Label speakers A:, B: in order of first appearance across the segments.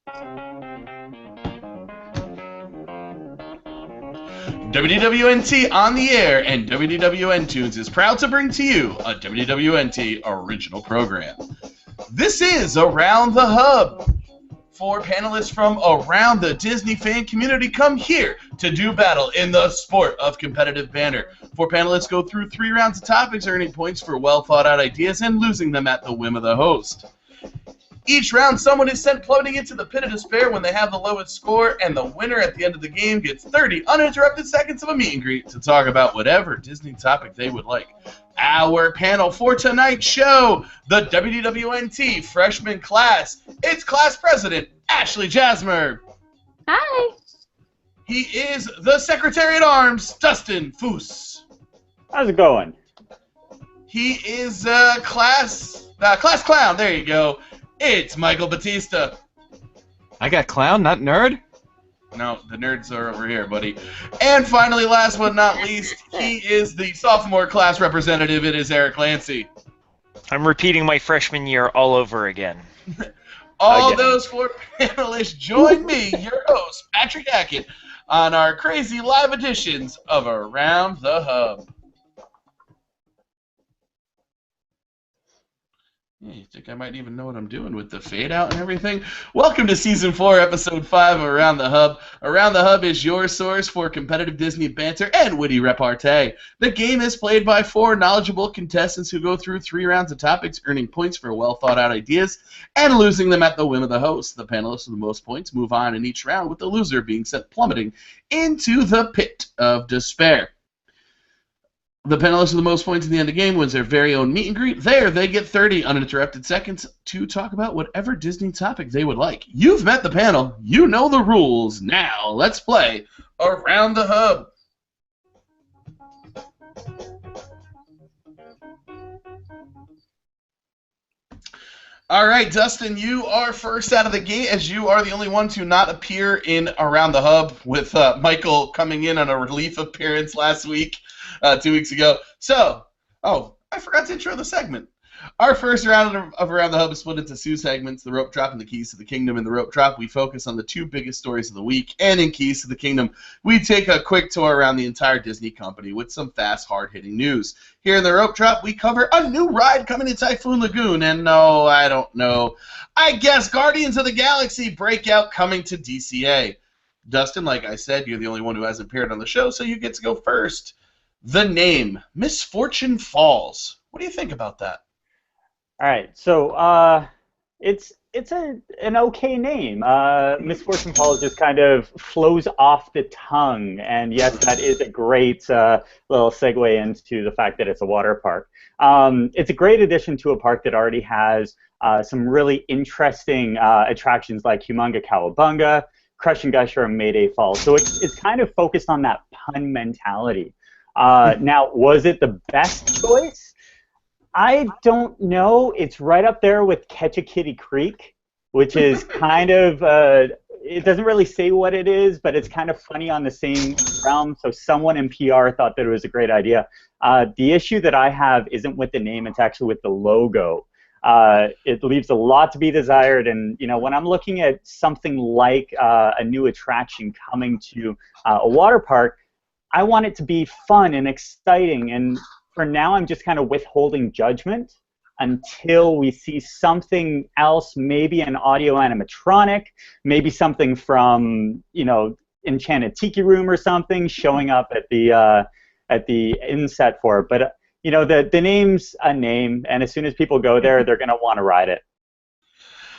A: WDWNT on the air and WDWN Tunes is proud to bring to you a WDWNT original program. This is Around the Hub. Four panelists from around the Disney fan community come here to do battle in the sport of competitive banter. Four panelists go through 3 rounds of topics, earning points for well-thought-out ideas and losing them at the whim of the host. Each round, someone is sent plummeting into the pit of despair when they have the lowest score, and the winner at the end of the game gets 30 uninterrupted seconds of a meet and greet to talk about whatever Disney topic they would like. Our panel for tonight's show, the WDWNT freshman class. It's class president, Ashley Jasmer.
B: Hi.
A: He is the secretary at arms, Dustin Foose.
C: How's it going?
A: He is class clown. There you go. It's Michael Batista.
D: I got clown, not nerd?
A: No, the nerds are over here, buddy. And finally, last but not least, he is the sophomore class representative. It is Eric Lancy.
E: I'm repeating my freshman year all over again.
A: All those 4 panelists join me, your host, Patrick Hackett, on our crazy live editions of Around the Hub. Yeah, you think I might even know what I'm doing with the fade out and everything? Welcome to Season 4, Episode 5 of Around the Hub. Around the Hub is your source for competitive Disney banter and witty repartee. The game is played by 4 knowledgeable contestants who go through 3 rounds of topics, earning points for well-thought-out ideas and losing them at the whim of the host. The panelists with the most points move on in each round, with the loser being sent plummeting into the pit of despair. The panelists with the most points in the end of the game wins their very own meet and greet. There, they get 30 uninterrupted seconds to talk about whatever Disney topic they would like. You've met the panel. You know the rules. Now, let's play Around the Hub. All right, Dustin, you are first out of the gate, as you are the only one to not appear in Around the Hub, with Michael coming in on a relief appearance last week. 2 weeks ago. So, I forgot to intro the segment. Our first round of Around the Hub is split into 2 segments, the rope drop and the keys to the kingdom. In the rope drop, we focus on the 2 biggest stories of the week, and in keys to the kingdom, we take a quick tour around the entire Disney company with some fast, hard-hitting news. Here in the rope drop, we cover a new ride coming to Typhoon Lagoon, and no, I don't know. I guess Guardians of the Galaxy Breakout coming to DCA. Dustin, like I said, you're the only one who hasn't appeared on the show, so you get to go first. The name, Misfortune Falls. What do you think about that?
C: All right, so it's an okay name. Misfortune Falls just kind of flows off the tongue, and yes, that is a great little segue into the fact that it's a water park. It's a great addition to a park that already has some really interesting attractions like Humunga Cowabunga, Crush and Gusher, and Mayday Falls. So it's kind of focused on that pun mentality. Now, was it the best choice? I don't know. It's right up there with Ketchikiddee Creek, which is kind of, it doesn't really say what it is, but it's kind of funny on the same realm. So someone in PR thought that it was a great idea. The issue that I have isn't with the name, it's actually with the logo. It leaves a lot to be desired, and when I'm looking at something like a new attraction coming to a water park, I want it to be fun and exciting, and for now I'm just kind of withholding judgment until we see something else, maybe an audio animatronic, maybe something from Enchanted Tiki Room or something showing up at the inset for it. But the name's a name, and as soon as people go there, they're gonna want to ride it.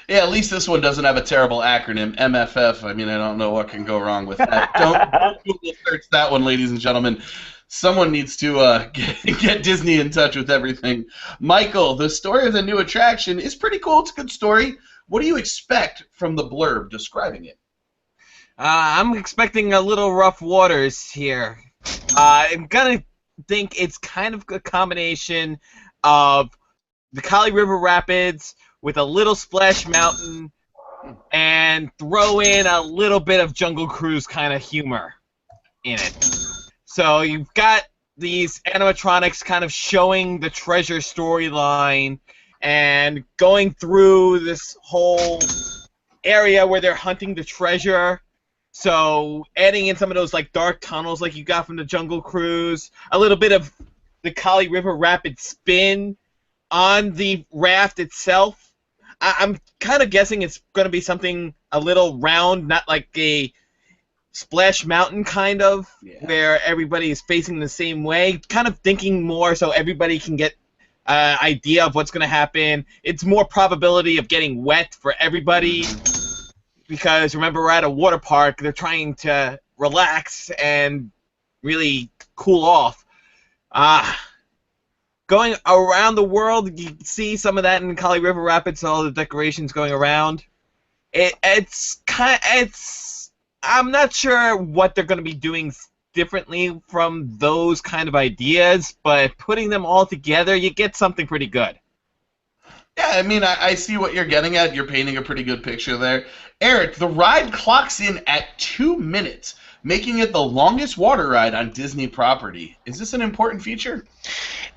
A: Yeah, at least this one doesn't have a terrible acronym, MFF. I mean, I don't know what can go wrong with that. Don't Google search that one, ladies and gentlemen. Someone needs to get Disney in touch with everything. Michael, the story of the new attraction is pretty cool. It's a good story. What do you expect from the blurb describing it?
D: I'm expecting a little rough waters here. I'm going to think it's kind of a combination of the Kali River Rapids with a little Splash Mountain and throw in a little bit of Jungle Cruise kind of humor in it. So you've got these animatronics kind of showing the treasure storyline and going through this whole area where they're hunting the treasure. So adding in some of those like dark tunnels like you got from the Jungle Cruise, a little bit of the Kali River Rapid spin on the raft itself. I'm kind of guessing it's going to be something a little round, not like a Splash Mountain kind of, where everybody is facing the same way. Kind of thinking more so everybody can get an idea of what's going to happen. It's more probability of getting wet for everybody. Because remember, we're at a water park. They're trying to relax and really cool off. Going around the world, you see some of that in Kali River Rapids. All the decorations going around. I'm not sure what they're going to be doing differently from those kind of ideas, but putting them all together, you get something pretty good.
A: Yeah, I mean, I see what you're getting at. You're painting a pretty good picture there. Eric, the ride clocks in at 2 minutes, making it the longest water ride on Disney property. Is this an important feature?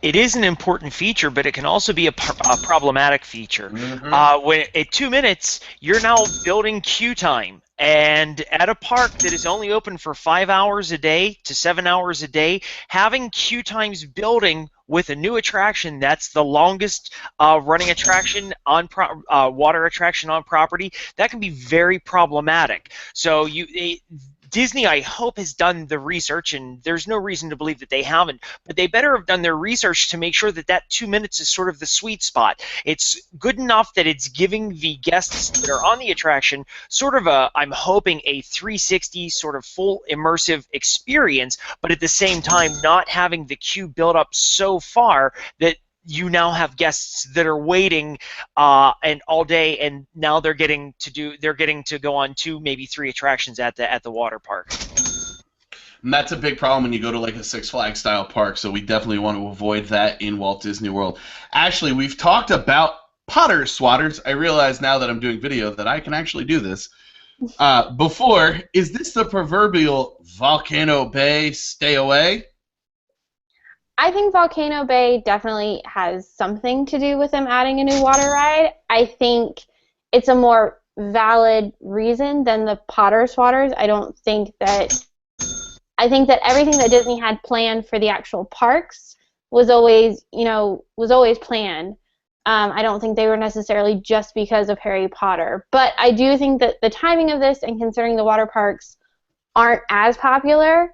E: It is an important feature, but it can also be a problematic feature. When at 2 minutes, you're now building queue time. And at a park that is only open for 5 hours a day to 7 hours a day, having queue times building with a new attraction that's the longest running attraction on water attraction on property, that can be very problematic. So Disney, I hope, has done the research, and there's no reason to believe that they haven't, but they better have done their research to make sure that that 2 minutes is sort of the sweet spot. It's good enough that it's giving the guests that are on the attraction sort of I'm hoping, a 360 sort of full immersive experience, but at the same time not having the queue build up so far that you now have guests that are waiting and all day, and now they're getting to go on 2, maybe 3 attractions at the water park.
A: And that's a big problem when you go to like a Six Flags style park, so we definitely want to avoid that in Walt Disney World. Ashley, we've talked about Potter Swatters. I realize now that I'm doing video that I can actually do this. Before, is this the proverbial Volcano Bay stay away?
B: I think Volcano Bay definitely has something to do with them adding a new water ride. I think it's a more valid reason than the Potter Swatters. I think that everything that Disney had planned for the actual parks was always planned. I don't think they were necessarily just because of Harry Potter. But I do think that the timing of this, and considering the water parks aren't as popular,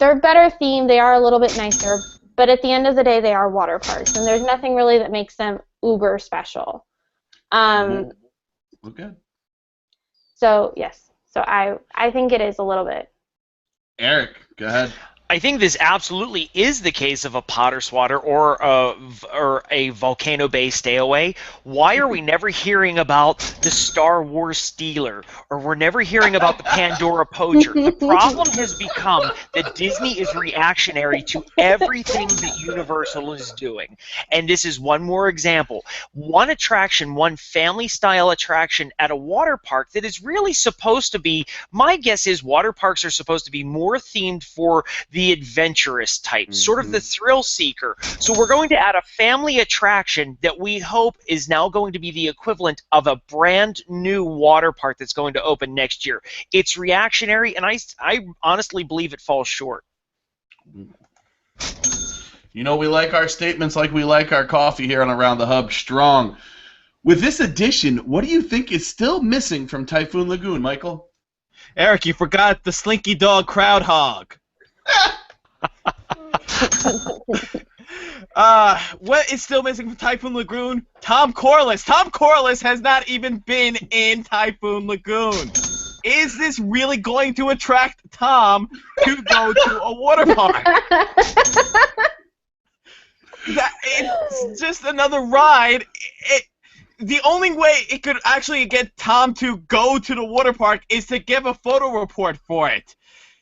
B: they're better themed, they are a little bit nicer, but at the end of the day, they are water parks, and there's nothing really that makes them uber special.
A: Okay.
B: So, yes. So I think it is a little bit.
A: Eric, go ahead.
E: I think this absolutely is the case of a Potter Swatter or a Volcano Bay stay away. Why are we never hearing about the Star Wars Stealer, or we're never hearing about the Pandora Poacher? The problem has become that Disney is reactionary to everything that Universal is doing. And this is one more example. One attraction, one family-style attraction at a water park that is really supposed to be, my guess is water parks are supposed to be more themed for the adventurous type, sort of the thrill seeker. So we're going to add a family attraction that we hope is now going to be the equivalent of a brand new water park that's going to open next year. It's reactionary, and I honestly believe it falls short.
A: You know, we like our statements like we like our coffee here on Around the Hub strong. With this addition, what do you think is still missing from Typhoon Lagoon, Michael?
D: Eric, you forgot the Slinky Dog Crowd Hog. What is still missing from Typhoon Lagoon? Tom Corliss. Tom Corliss has not even been in Typhoon Lagoon. Is this really going to attract Tom to go to a water park? It's just another ride. The only way it could actually get Tom to go to the water park is to give a photo report for it.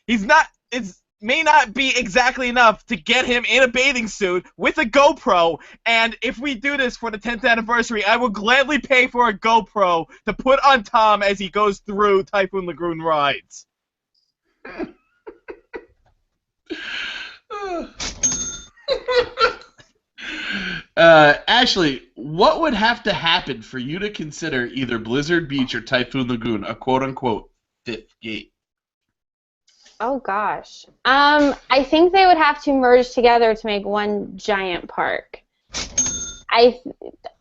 D: It may not be exactly enough to get him in a bathing suit with a GoPro, and if we do this for the 10th anniversary, I will gladly pay for a GoPro to put on Tom as he goes through Typhoon Lagoon rides.
A: Ashley, what would have to happen for you to consider either Blizzard Beach or Typhoon Lagoon a quote-unquote fifth gate?
B: Oh gosh. I think they would have to merge together to make one giant park.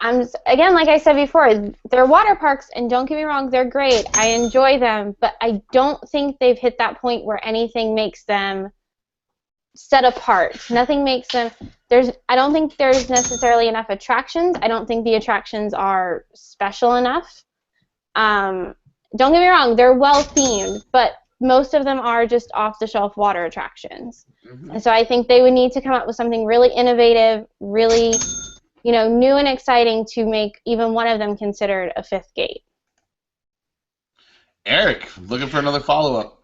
B: I'm again, like I said before, they're water parks, and don't get me wrong, they're great. I enjoy them, but I don't think they've hit that point where anything makes them set apart. Nothing makes them. I don't think there's necessarily enough attractions. I don't think the attractions are special enough. Don't get me wrong, they're well themed, but most of them are just off-the-shelf water attractions. Mm-hmm. And so I think they would need to come up with something really innovative, really, new and exciting to make even one of them considered a fifth gate.
A: Eric, looking for another follow-up.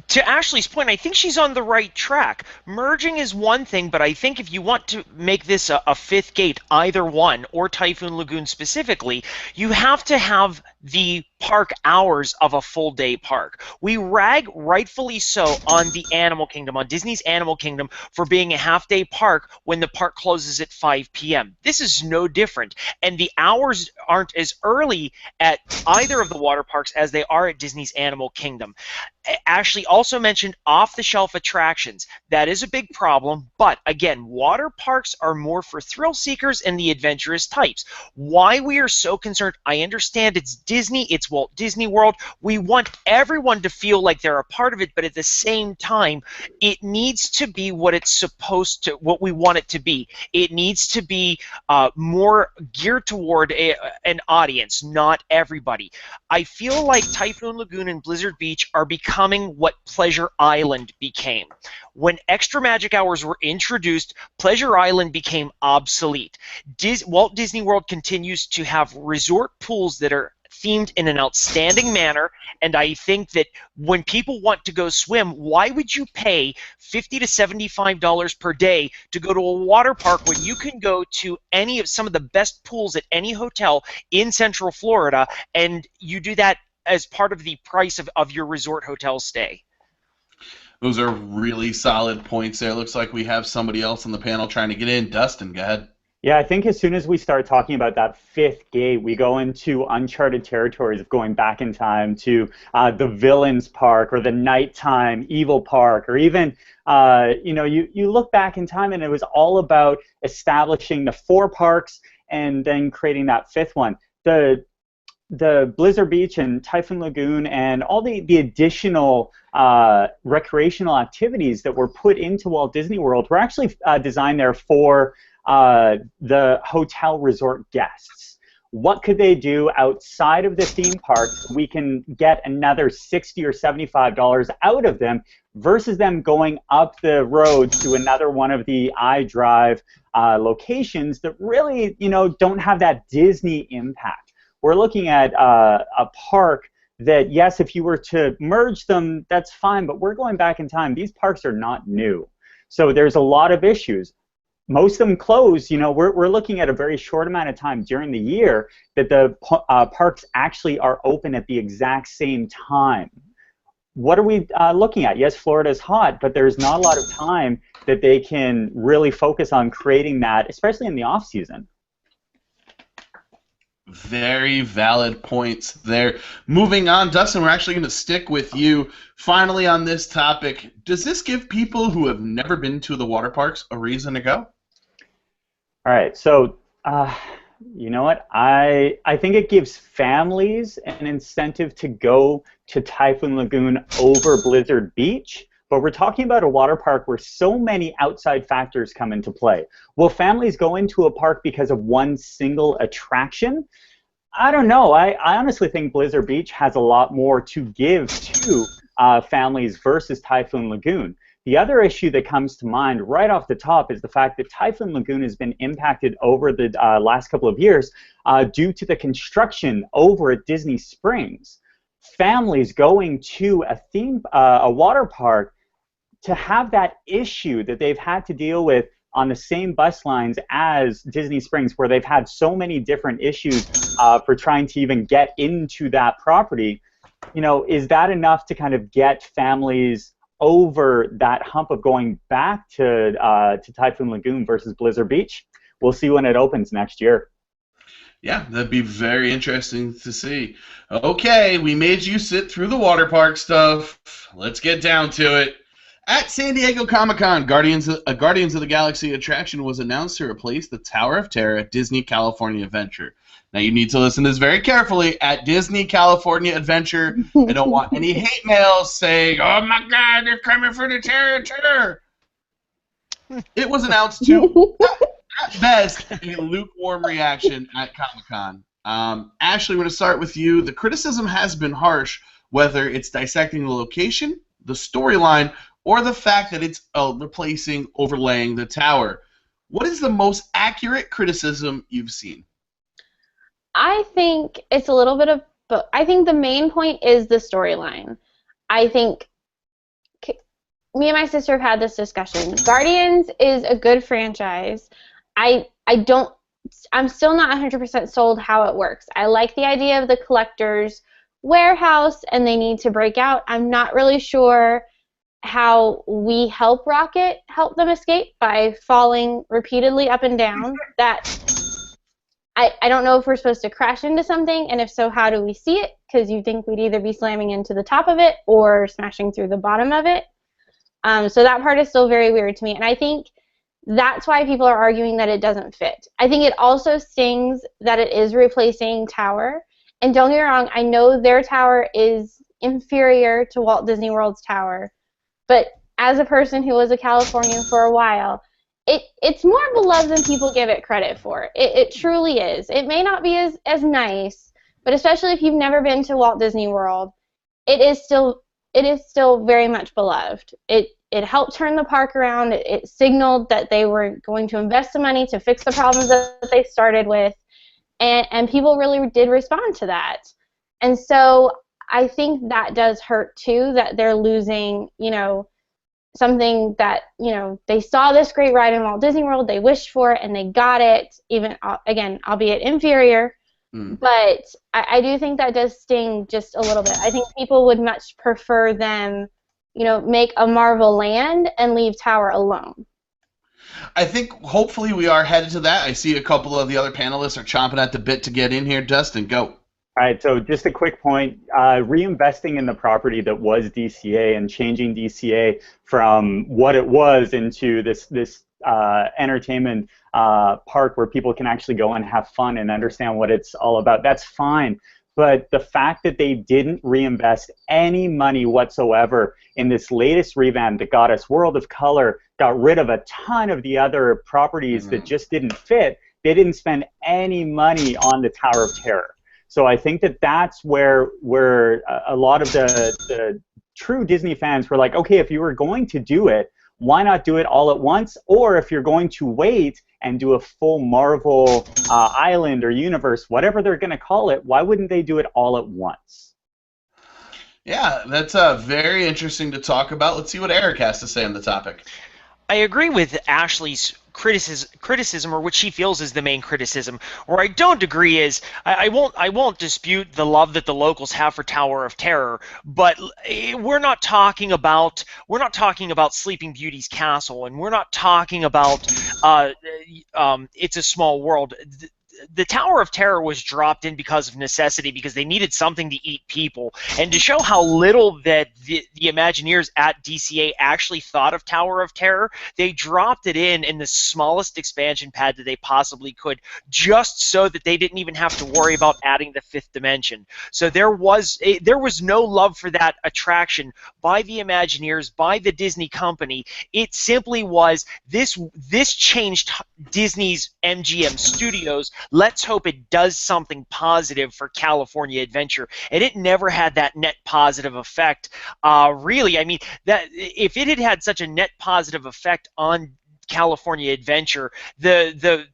E: To Ashley's point, I think she's on the right track. Merging is one thing, but I think if you want to make this a fifth gate, either one, or Typhoon Lagoon specifically, you have to have the park hours of a full day park. We rag, rightfully so, on the Animal Kingdom, on Disney's Animal Kingdom, for being a half-day park when the park closes at 5 p.m. This is no different, and the hours aren't as early at either of the water parks as they are at Disney's Animal Kingdom. Ashley also mentioned off-the-shelf attractions. That is a big problem, but again, water parks are more for thrill seekers and the adventurous types. Why we are so concerned, I understand it's Disney, it's Walt Disney World. We want everyone to feel like they're a part of it, but at the same time, it needs to be what it's supposed to, what we want it to be. It needs to be more geared toward an audience, not everybody. I feel like Typhoon Lagoon and Blizzard Beach are becoming what Pleasure Island became. When Extra Magic Hours were introduced, Pleasure Island became obsolete. Walt Disney World continues to have resort pools that are themed in an outstanding manner, and I think that when people want to go swim, why would you pay $50 to $75 per day to go to a water park when you can go to any of some of the best pools at any hotel in Central Florida, and you do that as part of the price of your resort hotel stay?
A: Those are really solid points there. Looks like we have somebody else on the panel trying to get in. Dustin, go ahead.
C: Yeah, I think as soon as we start talking about that fifth gate, we go into uncharted territories of going back in time to the Villains Park or the Nighttime Evil Park, or even, you look back in time and it was all about establishing the 4 parks and then creating that 5th one. The Blizzard Beach and Typhoon Lagoon and all the additional recreational activities that were put into Walt Disney World were actually designed there for the hotel resort guests. What could they do outside of the theme park we can get another $60 or $75 out of them versus them going up the road to another one of the iDrive locations that really, don't have that Disney impact. We're looking at a park that, yes, if you were to merge them, that's fine, but we're going back in time. These parks are not new. So there's a lot of issues. Most of them close. We're looking at a very short amount of time during the year that the parks actually are open at the exact same time. What are we looking at? Yes, Florida's hot, but there's not a lot of time that they can really focus on creating that, especially in the off season.
A: Very valid points there. Moving on, Dustin, we're actually going to stick with you. Finally on this topic, does this give people who have never been to the water parks a reason to go?
C: All right, so you know what? I think it gives families an incentive to go to Typhoon Lagoon over Blizzard Beach, but we're talking about a water park where so many outside factors come into play. Will families go into a park because of one single attraction? I don't know. I honestly think Blizzard Beach has a lot more to give to families versus Typhoon Lagoon. The other issue that comes to mind right off the top is the fact that Typhoon Lagoon has been impacted over the last couple of years due to the construction over at Disney Springs. Families going to a water park, to have that issue that they've had to deal with on the same bus lines as Disney Springs, where they've had so many different issues for trying to even get into that property, is that enough to kind of get families over that hump of going back to Typhoon Lagoon versus Blizzard Beach? we'll see when it opens next year.
A: Yeah, that'd be very interesting to see. Okay, we made you sit through the water park stuff. Let's get down to it. At San Diego Comic-Con, Guardians of the Galaxy attraction was announced to replace the Tower of Terror at Disney California Adventure. Now, you need to listen to this very carefully. At Disney California Adventure, I don't want any hate mail saying, "Oh my God, they're coming for the Terror." It was announced to, at best, a lukewarm reaction at Comic-Con. Ashley, we're going to start with you. The criticism has been harsh, whether it's dissecting the location, the storyline, or the fact that it's overlaying the tower. What is the most accurate criticism you've seen?
B: I think it's a little bit of both. I think the main point is the storyline. I think me and my sister have had this discussion. Guardians is a good franchise. I'm still not 100% sold how it works. I like the idea of the collector's warehouse and they need to break out. I'm not really sure how we help them escape by falling repeatedly up and down. That I don't know if we're supposed to crash into something, and if so, how do we see it? Because you think we'd either be slamming into the top of it or smashing through the bottom of it. So that part is still very weird to me, and I think that's why people are arguing that it doesn't fit. I think it also stings that it is replacing Tower. And don't get me wrong, I know their tower is inferior to Walt Disney World's tower, but as a person who was a Californian for a while, it's more beloved than people give it credit for. It truly is. It may not be as nice, but especially if you've never been to Walt Disney World, it is still very much beloved. It helped turn the park around. It signaled that they were going to invest the money to fix the problems that they started with, and people really did respond to that. And so I think that does hurt too, that they're losing, something that, they saw this great ride in Walt Disney World, they wished for it, and they got it, even, again, albeit inferior. But I do think that does sting just a little bit. I think people would much prefer them, make a Marvel land and leave Tower alone.
A: I think hopefully we are headed to that. I see a couple of the other panelists are chomping at the bit to get in here. Dustin, go.
C: All right, so just a quick point, reinvesting in the property that was DCA and changing DCA from what it was into this entertainment park where people can actually go and have fun and understand what it's all about, that's fine. But the fact that they didn't reinvest any money whatsoever in this latest revamp that got us World of Color, got rid of a ton of the other properties that just didn't fit, they didn't spend any money on the Tower of Terror. So I think that that's where a lot of the true Disney fans were like, okay, if you were going to do it, why not do it all at once? Or if you're going to wait and do a full Marvel island or universe, whatever they're going to call it, why wouldn't they do it all at once?
A: Yeah, that's very interesting to talk about. Let's see what Eric has to say on the topic.
E: I agree with Ashley's criticism, or what she feels is the main criticism. Where I don't agree is I won't dispute the love that the locals have for Tower of Terror, but we're not talking about Sleeping Beauty's castle, and we're not talking about It's a Small World. The Tower of Terror was dropped in because of necessity, because they needed something to eat people. And to show how little that the Imagineers at DCA actually thought of Tower of Terror, they dropped it in the smallest expansion pad that they possibly could, just so that they didn't even have to worry about adding the fifth dimension. So there was no love for that attraction by the Imagineers, by the Disney company. It simply was, this changed Disney's MGM Studios. Let's hope it does something positive for California Adventure, and it never had that net positive effect. Really, I mean, that if it had had such a net positive effect on California Adventure, the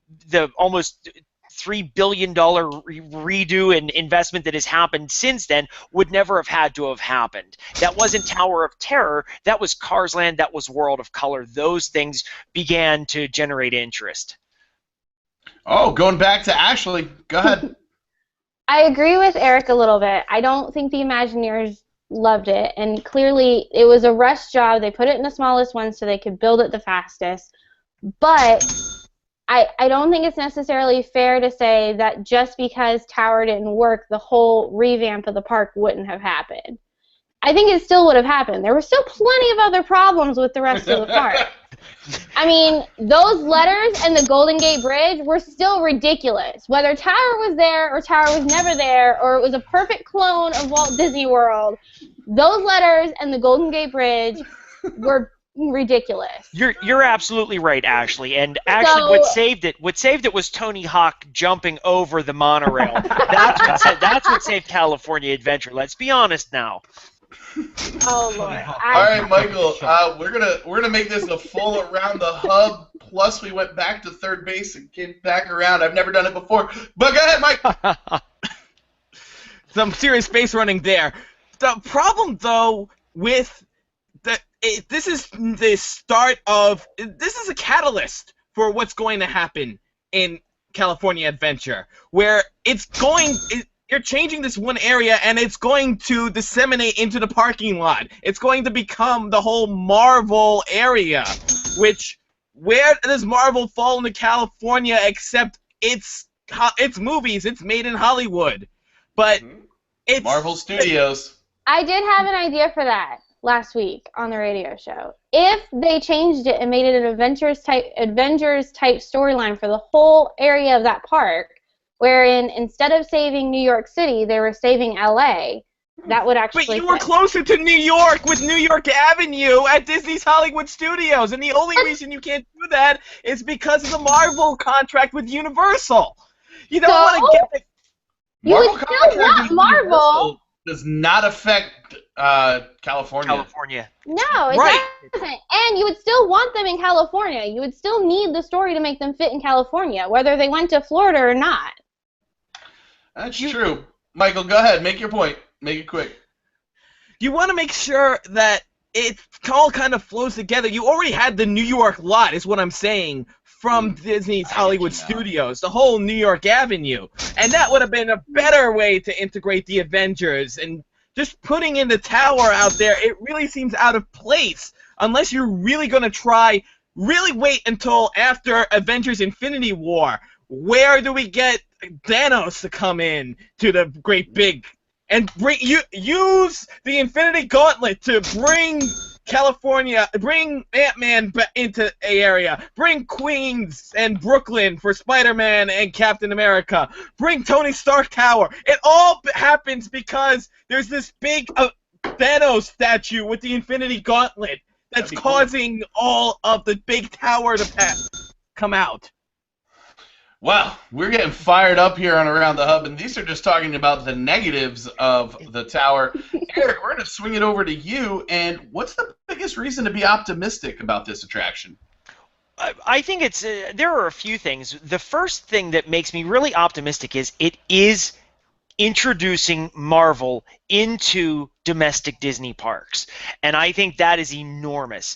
E: almost $3 billion redo and investment that has happened since then would never have had to have happened. That wasn't Tower of Terror. That was Cars Land. That was World of Color. Those things began to generate interest.
A: Oh, going back to Ashley. Go ahead.
B: I agree with Eric a little bit. I don't think the Imagineers loved it, and clearly it was a rush job. They put it in the smallest one so they could build it the fastest. But I don't think it's necessarily fair to say that just because Tower didn't work, the whole revamp of the park wouldn't have happened. I think it still would have happened. There were still plenty of other problems with the rest of the park. I mean, those letters and the Golden Gate Bridge were still ridiculous. Whether Tower was there or Tower was never there, or it was a perfect clone of Walt Disney World, those letters and the Golden Gate Bridge were ridiculous.
E: You're absolutely right, Ashley. And actually,
B: So-
E: what saved it was Tony Hawk jumping over the monorail. That's what saved California Adventure. Let's be honest now.
B: Oh Lord!
A: All right, Michael. We're gonna make this a full around the hub. Plus, we went back to third base and came back around. I've never done it before. But go ahead, Mike.
D: Some serious base running there. The problem, though, with this is the start of this is a catalyst for what's going to happen in California Adventure, where you're changing this one area and it's going to disseminate into the parking lot. It's going to become the whole Marvel area, which where does Marvel fall into California except it's movies, it's made in Hollywood. But it's
A: Marvel Studios.
B: I did have an idea for that last week on the radio show. If they changed it and made it an Avengers type storyline for the whole area of that park, wherein instead of saving New York City, they were saving LA, that would actually
D: But you were closer to New York with New York Avenue at Disney's Hollywood Studios, and the only reason you can't do that is because of the Marvel contract with Universal. You don't want to get the
B: You would
A: Marvel
B: still
A: contract
B: want
A: with
B: Marvel.
A: Universal does not affect California.
B: No, it
D: Right.
B: doesn't. And you would still want them in California. You would still need the story to make them fit in California, whether they went to Florida or not.
A: That's true. Michael, go ahead. Make your point. Make it quick.
D: You want to make sure that it all kind of flows together. You already had the New York lot, is what I'm saying, from Disney's Hollywood Studios, the whole New York Avenue. And that would have been a better way to integrate the Avengers. And just putting in the tower out there, it really seems out of place. Unless you're really going to really wait until after Avengers Infinity War. Where do we get Thanos to come in to the great big and use the Infinity Gauntlet to bring Ant-Man into the area, bring Queens and Brooklyn for Spider-Man and Captain America, bring Tony Stark Tower. It all happens because there's this big Thanos statue with the Infinity Gauntlet that's causing all of the big tower to come out.
A: Wow, we're getting fired up here on Around the Hub, and these are just talking about the negatives of the tower. Eric, we're going to swing it over to you, and what's the biggest reason to be optimistic about this attraction?
E: I think there are a few things. The first thing that makes me really optimistic is it is introducing Marvel into domestic Disney parks, and I think that is enormous.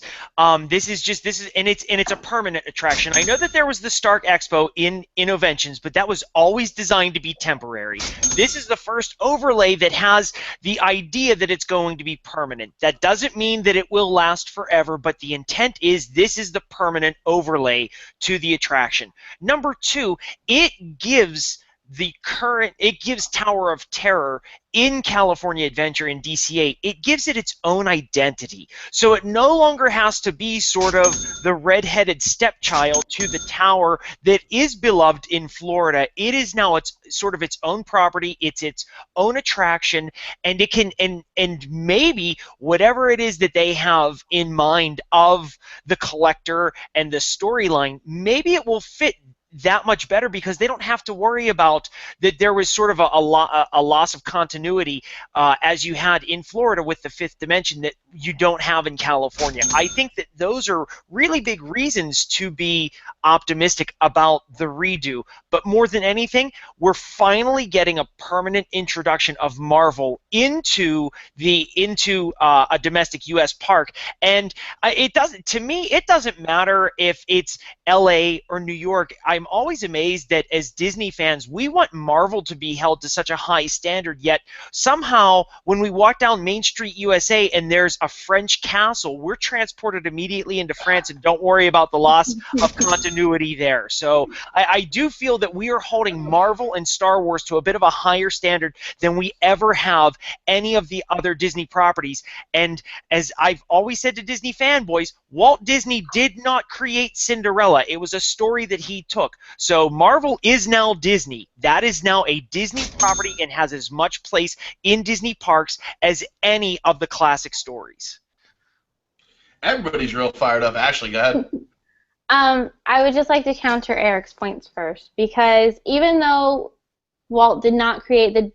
E: This is a permanent attraction. I know that there was the Stark Expo in Innoventions, but that was always designed to be temporary. This is the first overlay that has the idea that it's going to be permanent. That doesn't mean that it will last forever, but the intent is this is the permanent overlay to the attraction. Number two, it gives Tower of Terror in California Adventure in DCA, it gives it its own identity. So it no longer has to be sort of the red-headed stepchild to the tower that is beloved in Florida. It is now its own property, it's its own attraction, and it can and maybe whatever it is that they have in mind of the collector and the storyline, maybe it will fit that much better because they don't have to worry about that there was sort of a loss of continuity as you had in Florida with the fifth dimension that you don't have in California. I think that those are really big reasons to be optimistic about the redo. But more than anything, we're finally getting a permanent introduction of Marvel into a domestic U.S. park, and it doesn't. To me, it doesn't matter if it's L.A. or New York. I'm always amazed that as Disney fans, we want Marvel to be held to such a high standard, yet somehow when we walk down Main Street USA and there's a French castle, we're transported immediately into France and don't worry about the loss of continuity there. So I do feel that we are holding Marvel and Star Wars to a bit of a higher standard than we ever have any of the other Disney properties. And as I've always said to Disney fanboys, Walt Disney did not create Cinderella. It was a story that he took. So Marvel is now Disney. That is now a Disney property and has as much place in Disney parks as any of the classic stories.
A: Everybody's real fired up. Ashley, go ahead.
B: I would just like to counter Eric's points first, because even though Walt did not create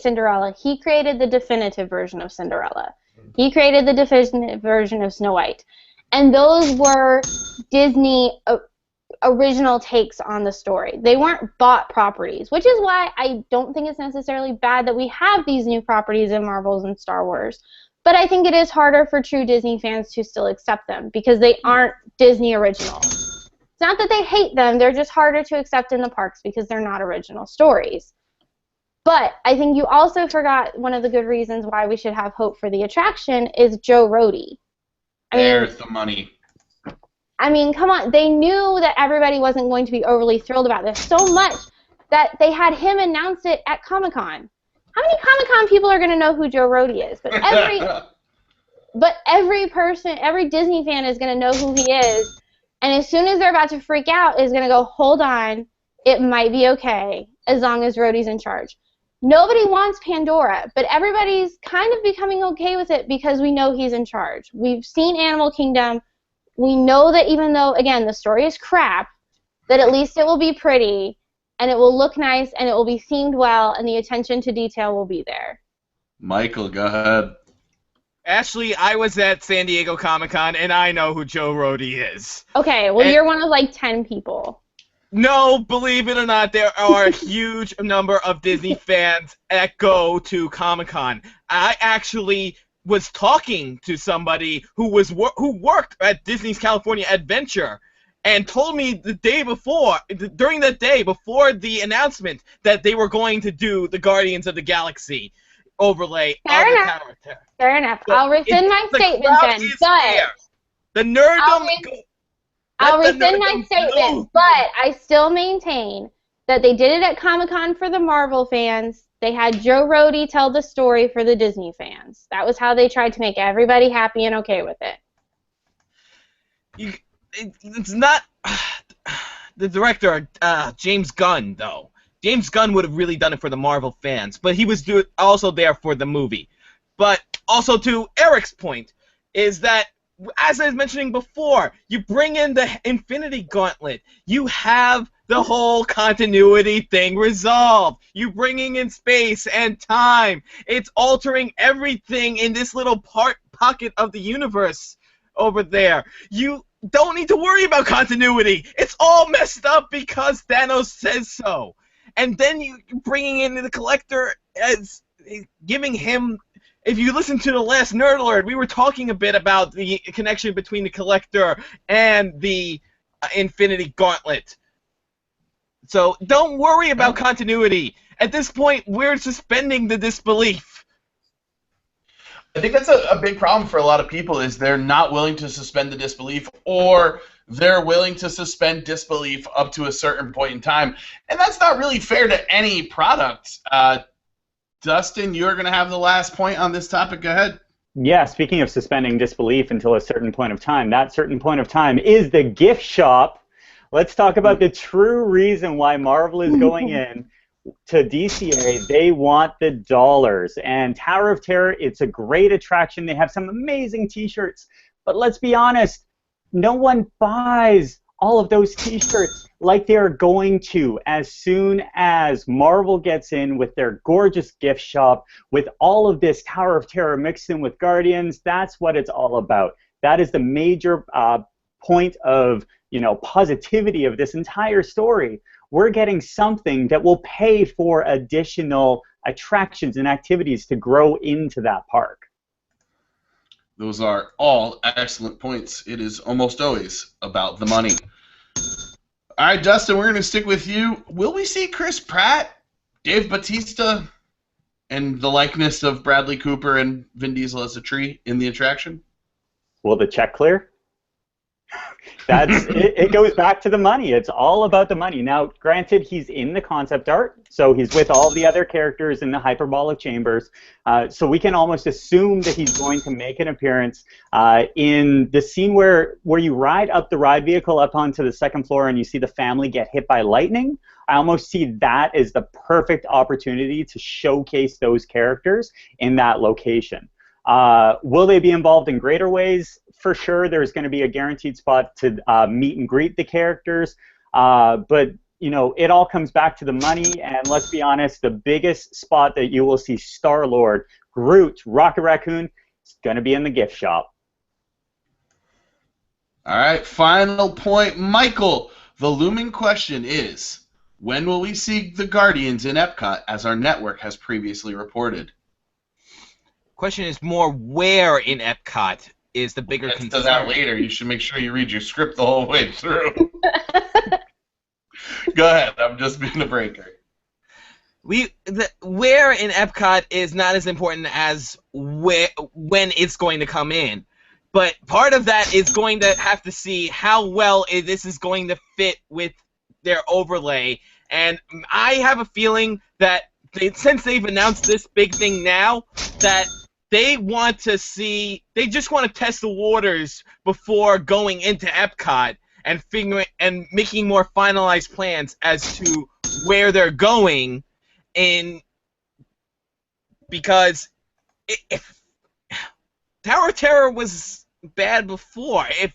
B: Cinderella, he created the definitive version of Cinderella. He created the definitive version of Snow White. And those were Disney original takes on the story. They weren't bought properties, which is why I don't think it's necessarily bad that we have these new properties in Marvels and Star Wars. But I think it is harder for true Disney fans to still accept them because they aren't Disney original. It's not that they hate them, they're just harder to accept in the parks because they're not original stories. But I think you also forgot one of the good reasons why we should have hope for the attraction is Joe Rohde.
A: There's the money.
B: I mean, come on. They knew that everybody wasn't going to be overly thrilled about this so much that they had him announce it at Comic-Con. How many Comic-Con people are going to know who Joe Rohde is? But every Disney fan is going to know who he is. And as soon as they're about to freak out, is going to go, hold on, it might be okay as long as Rhodey's in charge. Nobody wants Pandora, but everybody's kind of becoming okay with it because we know he's in charge. We've seen Animal Kingdom. We know that even though, again, the story is crap, that at least it will be pretty, and it will look nice, and it will be themed well, and the attention to detail will be there.
A: Michael, go ahead.
D: Ashley, I was at San Diego Comic-Con, and I know who Joe Rohde is.
B: Okay, well, you're one of, like, 10 people.
D: No, believe it or not, there are a huge number of Disney fans that go to Comic-Con. I actually was talking to somebody who worked at Disney's California Adventure and told me the day before, during that day, before the announcement, that they were going to do the Guardians of the Galaxy overlay on the Tower of Terror.
B: Fair enough.
D: So
B: I'll rescind my statement then, but...
D: The nerdom...
B: I'll rescind my statement, but I still maintain that they did it at Comic-Con for the Marvel fans. They had Joe Rohde tell the story for the Disney fans. That was how they tried to make everybody happy and okay with it.
D: It's not the director, James Gunn, though. James Gunn would have really done it for the Marvel fans, but he was also there for the movie. But also to Eric's point, is that as I was mentioning before, you bring in the Infinity Gauntlet. You have the whole continuity thing resolved. You bringing in space and time. It's altering everything in this little pocket of the universe over there. You don't need to worry about continuity. It's all messed up because Thanos says so. And then you bringing in the Collector as giving him... If you listen to the last Nerd Alert, we were talking a bit about the connection between the Collector and the Infinity Gauntlet. So don't worry about continuity. At this point, we're suspending the disbelief.
A: I think that's a big problem for a lot of people is they're not willing to suspend the disbelief, or they're willing to suspend disbelief up to a certain point in time. And that's not really fair to any product. Dustin, you're going to have the last point on this topic. Go ahead.
C: Yeah, speaking of suspending disbelief until a certain point of time, that certain point of time is the gift shop. Let's talk about the true reason why Marvel is going in to DCA. They want the dollars. And Tower of Terror, it's a great attraction. They have some amazing T-shirts. But let's be honest, no one buys all of those T-shirts like they're going to as soon as Marvel gets in with their gorgeous gift shop, with all of this Tower of Terror mixed in with Guardians. That's what it's all about. That is the major point of, positivity of this entire story. We're getting something that will pay for additional attractions and activities to grow into that park.
A: Those are all excellent points. It is almost always about the money. All right, Dustin, we're going to stick with you. Will we see Chris Pratt, Dave Bautista, and the likeness of Bradley Cooper and Vin Diesel as a tree in the attraction?
C: Will the check clear? It goes back to the money. It's all about the money. Now, granted, he's in the concept art, so he's with all the other characters in the hyperbolic chambers, so we can almost assume that he's going to make an appearance in the scene where you ride up the ride vehicle up onto the second floor and you see the family get hit by lightning. I almost see that as the perfect opportunity to showcase those characters in that location. Will they be involved in greater ways? For sure, there's going to be a guaranteed spot to meet and greet the characters. But, you know, it all comes back to the money. And let's be honest, the biggest spot that you will see Star-Lord, Groot, Rocket Raccoon is going to be in the gift shop.
A: All right, final point. Michael, the looming question is, when will we see the Guardians in Epcot, as our network has previously reported?
D: Question is more where in Epcot is the bigger concern.
A: To that later. You should make sure you read your script the whole way through. Go ahead. I'm just being a breaker.
D: Where in Epcot is not as important as when it's going to come in. But part of that is going to have to see how well this is going to fit with their overlay. And I have a feeling that since they've announced this big thing now, that they just want to test the waters before going into Epcot and making more finalized plans as to where they're going because if Tower of Terror was bad before, if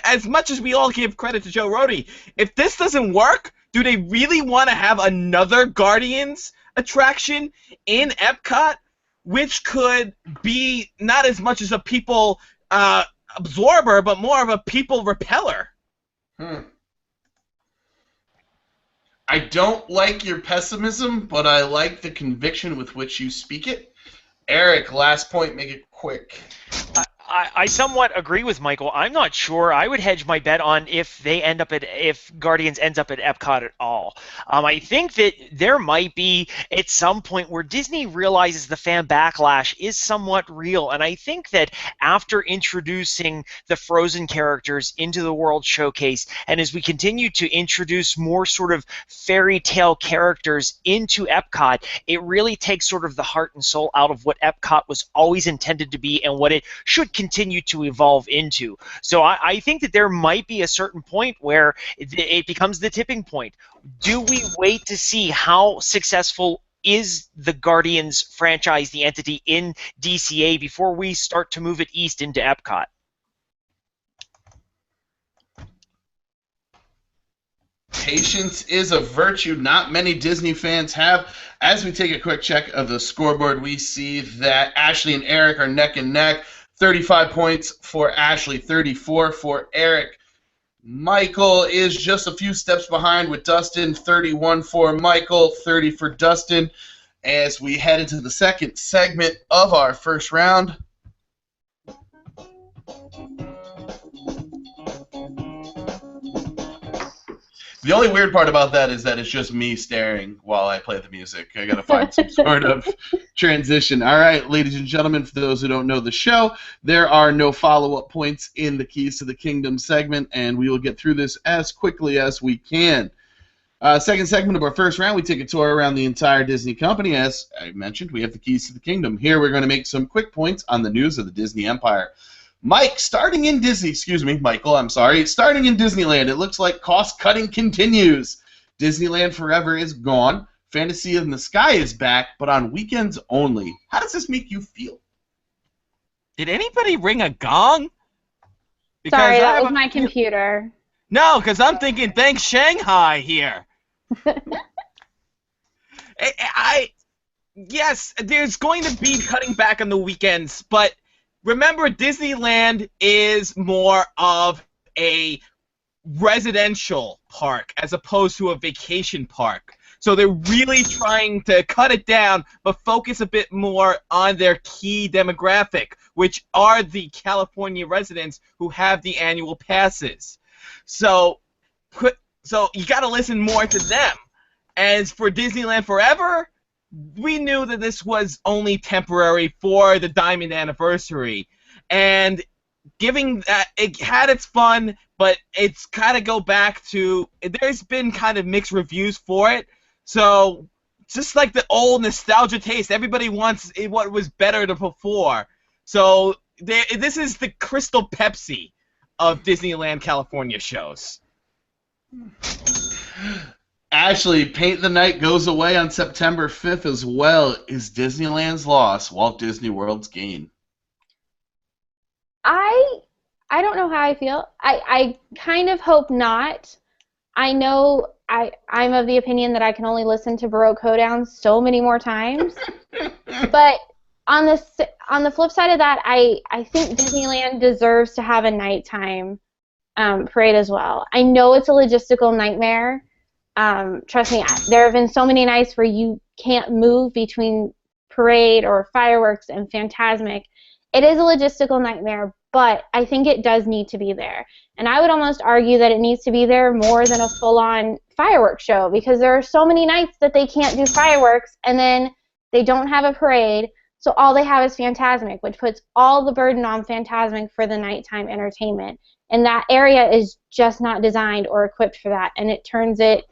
D: as much as we all give credit to Joe Rohde, if this doesn't work, do they really want to have another Guardians attraction in Epcot, which could be not as much as a people absorber, but more of a people repeller?
A: I don't like your pessimism, but I like the conviction with which you speak it. Eric, last point, make it quick.
E: I somewhat agree with Michael. I'm not sure. I would hedge my bet on if Guardians ends up at Epcot at all. I think that there might be at some point where Disney realizes the fan backlash is somewhat real, and I think that after introducing the Frozen characters into the World Showcase, and as we continue to introduce more sort of fairy tale characters into Epcot, it really takes sort of the heart and soul out of what Epcot was always intended to be and what it should continue to evolve into. So I think that there might be a certain point where it becomes the tipping point. Do we wait to see how successful is the Guardians franchise, the entity in DCA, before we start to move it east into Epcot?
A: Patience is a virtue not many Disney fans have. As we take a quick check of the scoreboard, we see that Ashley and Eric are neck and neck. 35 points for Ashley, 34 for Eric. Michael is just a few steps behind with Dustin, 31 for Michael, 30 for Dustin. As we head into the second segment of our first round. The only weird part about that is that it's just me staring while I play the music. I gotta find some sort of transition. All right, ladies and gentlemen, for those who don't know the show, there are no follow-up points in the Keys to the Kingdom segment, and we will get through this as quickly as we can. Second segment of our first round, we take a tour around the entire Disney company. As I mentioned, we have the Keys to the Kingdom. Here we're going to make some quick points on the news of the Disney Empire. Michael, starting in Disneyland, it looks like cost-cutting continues. Disneyland Forever is gone. Fantasy in the Sky is back, but on weekends only. How does this make you feel?
D: Did anybody ring a gong?
B: Sorry, that was my computer.
D: No, because I'm thinking thanks Shanghai here. Yes, there's going to be cutting back on the weekends, but remember, Disneyland is more of a residential park as opposed to a vacation park. So they're really trying to cut it down, but focus a bit more on their key demographic, which are the California residents who have the annual passes. So so you got to listen more to them. As for Disneyland Forever, we knew that this was only temporary for the Diamond Anniversary, and giving that, it had its fun, but it's kind of go back to, there's been kind of mixed reviews for it, so just like the old nostalgia taste, everybody wants what was better than before. So this is the Crystal Pepsi of Disneyland California shows.
A: Ashley, Paint the Night goes away on September 5th as well. Is Disneyland's loss Walt Disney World's gain?
B: I don't know how I feel. I kind of hope not. I know I'm of the opinion that I can only listen to Baroque Hoedown so many more times. But on the flip side of that, I think Disneyland deserves to have a nighttime parade as well. I know it's a logistical nightmare. Trust me, there have been so many nights where you can't move between parade or fireworks and Fantasmic. It is a logistical nightmare, but I think it does need to be there. And I would almost argue that it needs to be there more than a full-on fireworks show, because there are so many nights that they can't do fireworks, and then they don't have a parade, so all they have is Fantasmic, which puts all the burden on Fantasmic for the nighttime entertainment. And that area is just not designed or equipped for that, and it turns it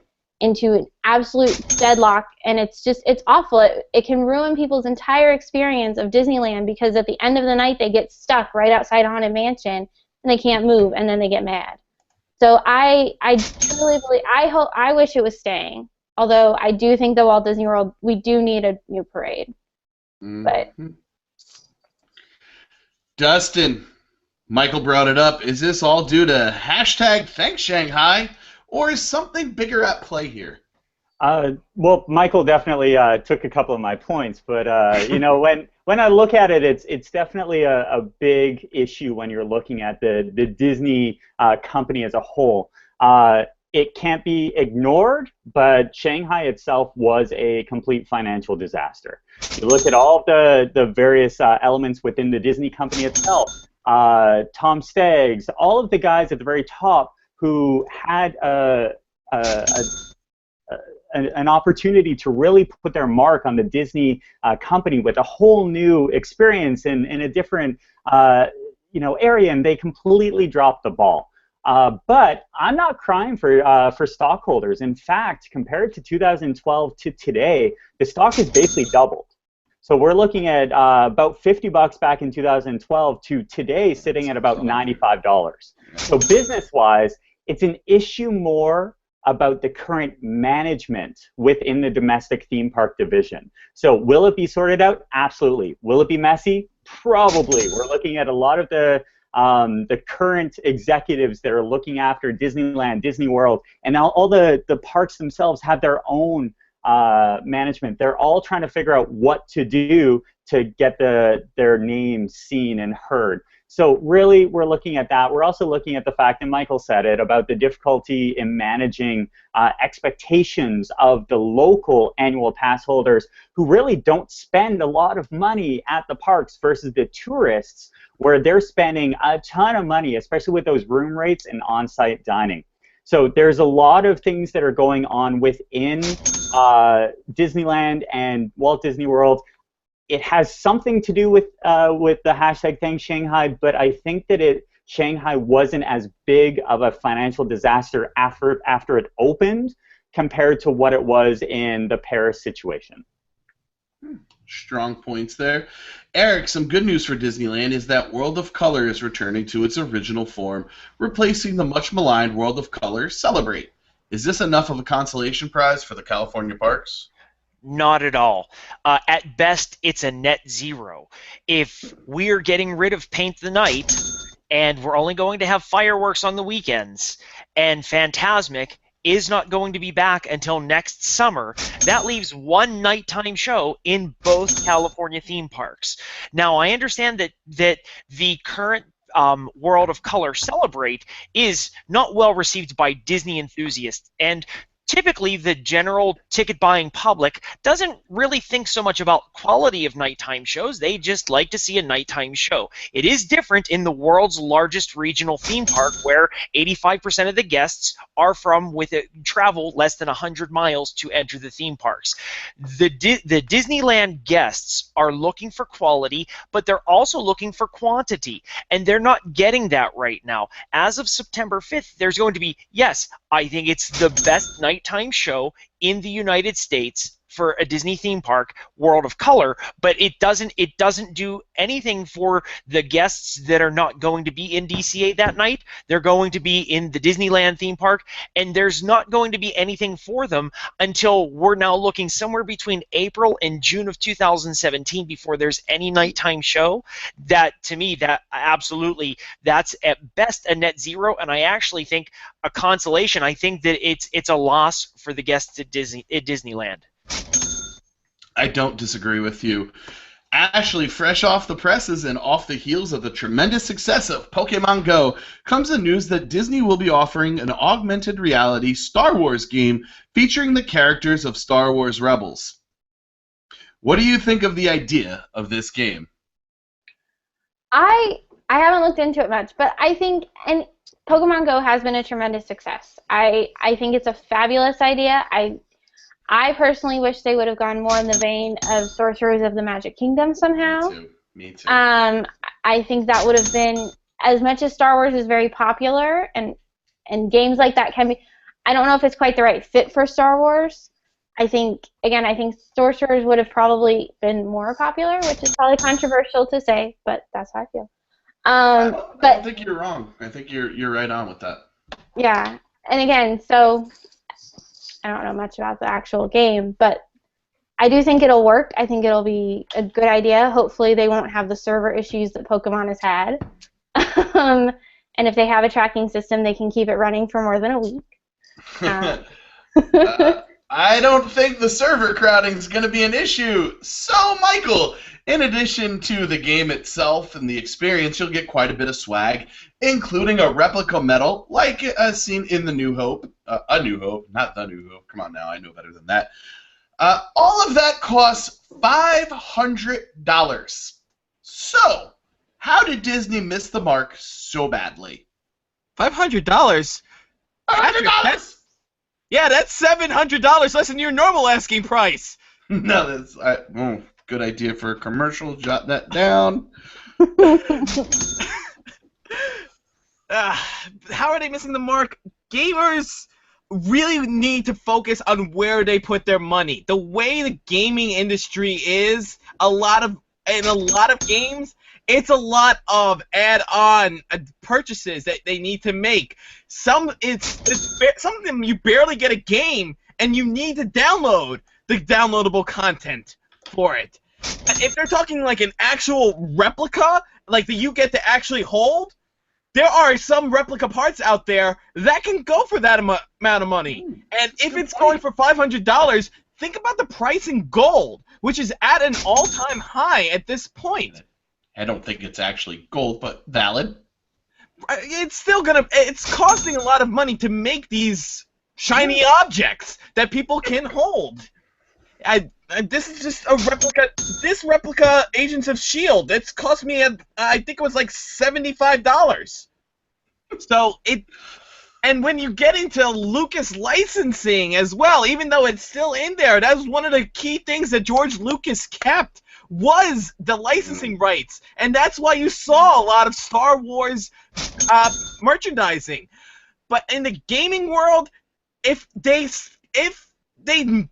B: into an absolute deadlock, and it's awful. It can ruin people's entire experience of Disneyland, because at the end of the night they get stuck right outside Haunted Mansion and they can't move, and then they get mad. So I truly believe, I wish it was staying, although I do think that Walt Disney World, we do need a new parade. But
A: Dustin, Michael brought it up. Is this all due to hashtag Thanks Shanghai, or is something bigger at play here?
C: Well, Michael definitely took a couple of my points, but you know, when I look at it, it's definitely a big issue when you're looking at the Disney company as a whole. It can't be ignored, but Shanghai itself was a complete financial disaster. You look at all of the various elements within the Disney company itself, Tom Staggs, all of the guys at the very top who had an opportunity to really put their mark on the Disney company with a whole new experience in a different area, and they completely dropped the ball. But I'm not crying for stockholders. In fact, compared to 2012 to today, the stock has basically doubled. So we're looking at about $50 back in 2012 to today sitting at about $95. So business-wise, it's an issue more about the current management within the domestic theme park division. So will it be sorted out? Absolutely. Will it be messy? Probably. We're looking at a lot of the current executives that are looking after Disneyland, Disney World, and all the parks themselves have their own management. They're all trying to figure out what to do to get their names seen and heard. So really, we're looking at that. We're also looking at the fact, and Michael said it, about the difficulty in managing expectations of the local annual pass holders who really don't spend a lot of money at the parks versus the tourists, where they're spending a ton of money, especially with those room rates and on-site dining. So there's a lot of things that are going on within Disneyland and Walt Disney World. It has something to do with the hashtag Thanks Shanghai, but I think that Shanghai wasn't as big of a financial disaster after it opened compared to what it was in the Paris situation.
A: Strong points there. Eric, some good news for Disneyland is that World of Color is returning to its original form, replacing the much maligned World of Color Celebrate. Is this enough of a consolation prize for the California parks?
E: Not at all. At best, it's a net zero. If we're getting rid of Paint the Night, and we're only going to have fireworks on the weekends, and Fantasmic is not going to be back until next summer, that leaves one nighttime show in both California theme parks. Now, I understand that the current World of Color Celebrate is not well received by Disney enthusiasts, and typically the general ticket buying public doesn't really think so much about quality of nighttime shows. They just like to see a nighttime show. It is different in the world's largest regional theme park, where 85% of the guests are from travel less than 100 miles to enter the theme parks. The Disneyland guests are looking for quality, but they're also looking for quantity, and they're not getting that right now. As of September 5th, there's going to be, yes, I think it's the best nighttime show in the United States for a Disney theme park, World of Color, but it doesn't do anything for the guests that are not going to be in DCA that night. They're going to be in the Disneyland theme park, and there's not going to be anything for them until we're now looking somewhere between April and June of 2017 before there's any nighttime show. That, to me, that's at best a net zero, and I actually think a consolation. I think that it's a loss for the guests at Disneyland.
A: I don't disagree with you. Ashley, fresh off the presses and off the heels of the tremendous success of Pokemon Go, comes the news that Disney will be offering an augmented reality Star Wars game featuring the characters of Star Wars Rebels. What do you think of the idea of this game?
B: I haven't looked into it much, but I think Pokemon Go has been a tremendous success. I think it's a fabulous idea. I personally wish they would have gone more in the vein of Sorcerers of the Magic Kingdom somehow.
A: Me too.
B: I think that would have been, as much as Star Wars is very popular and games like that can be, I don't know if it's quite the right fit for Star Wars. I think Sorcerers would have probably been more popular, which is probably controversial to say, but that's how I feel.
A: I don't think you're wrong. I think you're right on with that.
B: Yeah, and again, so I don't know much about the actual game, but I do think it'll work. I think it'll be a good idea. Hopefully they won't have the server issues that Pokemon has had. And if they have a tracking system, they can keep it running for more than a week.
A: I don't think the server crowding is going to be an issue. So, Michael, in addition to the game itself and the experience, you'll get quite a bit of swag, including a replica medal, like as seen in the New Hope. A New Hope, not the New Hope. Come on now, I know better than that. All of that costs $500. So, how did Disney miss the mark so badly?
D: $500?
A: $500!
D: Yeah, that's $700 less than your normal asking price.
A: No, that's good idea for a commercial. Jot that down.
D: How are they missing the mark? Gamers really need to focus on where they put their money. The way the gaming industry is, in a lot of games, it's a lot of add-on purchases that they need to make. Some of them you barely get a game, and you need to download the downloadable content for it. If they're talking like an actual replica, like that you get to actually hold, there are some replica parts out there that can go for that amount of money. And if it's going for $500, think about the price in gold, which is at an all-time high at this point.
A: I don't think it's actually gold, but valid.
D: It's costing a lot of money to make these shiny objects that people can hold. This is just a replica. This replica Agents of S.H.I.E.L.D. It's cost me, I think it was like $75. And when you get into Lucas licensing as well, even though it's still in there, that was one of the key things that George Lucas kept, was the licensing rights, and that's why you saw a lot of Star Wars merchandising. But in the gaming world, if they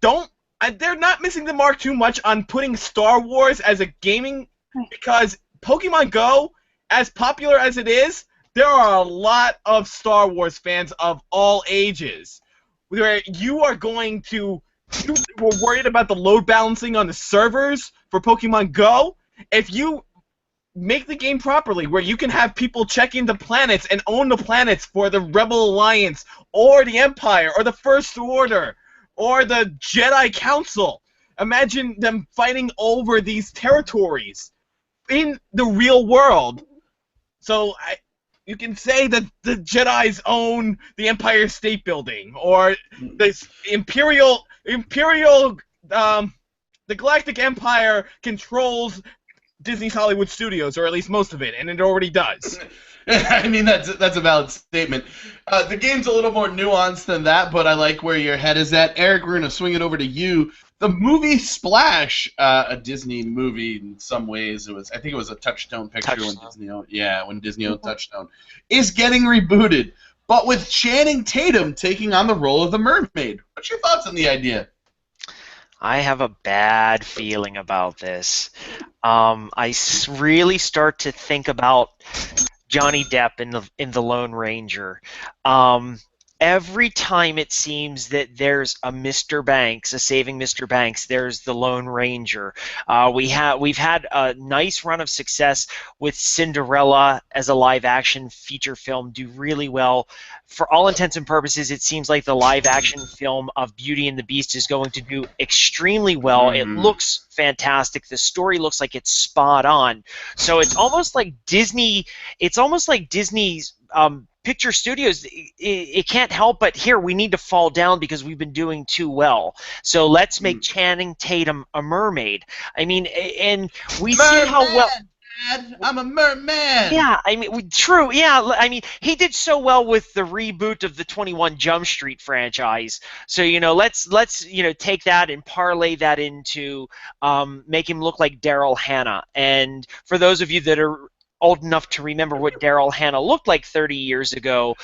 D: don't, they're not missing the mark too much on putting Star Wars as a gaming, because Pokemon Go, as popular as it is, there are a lot of Star Wars fans of all ages, where you were worried about the load balancing on the servers for Pokemon Go. If you make the game properly, where you can have people check into planets and own the planets for the Rebel Alliance, or the Empire, or the First Order, or the Jedi Council, imagine them fighting over these territories in the real world. So you can say that the Jedi's own the Empire State Building, or this the Galactic Empire controls Disney's Hollywood Studios, or at least most of it, and it already does.
A: I mean, that's a valid statement. The game's a little more nuanced than that, but I like where your head is at. Eric, we're going to swing it over to you. The movie Splash, a Disney movie in some ways, I think it was a Touchstone picture when Disney owned Touchstone, is getting rebooted, but with Channing Tatum taking on the role of the mermaid. What's your thoughts on the idea?
E: I have a bad feeling about this. Really start to think about Johnny Depp in the Lone Ranger. Every time it seems that there's a Mr. Banks, a Saving Mr. Banks, there's the Lone Ranger. We've had a nice run of success with Cinderella as a live-action feature film do really well. For all intents and purposes, it seems like the live-action film of Beauty and the Beast is going to do extremely well. It looks fantastic. The story looks like it's spot on. So it's almost like Disney. It's almost like Disney's picture studios. It can't help but here we need to fall down because we've been doing too well. So let's make Channing Tatum a mermaid. I mean, and we see how well.
A: Dad, I'm a merman.
E: Yeah, I mean, true. Yeah, I mean, he did so well with the reboot of the 21 Jump Street franchise. So let's take that and parlay that into make him look like Daryl Hannah. And for those of you that are old enough to remember what Daryl Hannah looked like 30 years ago,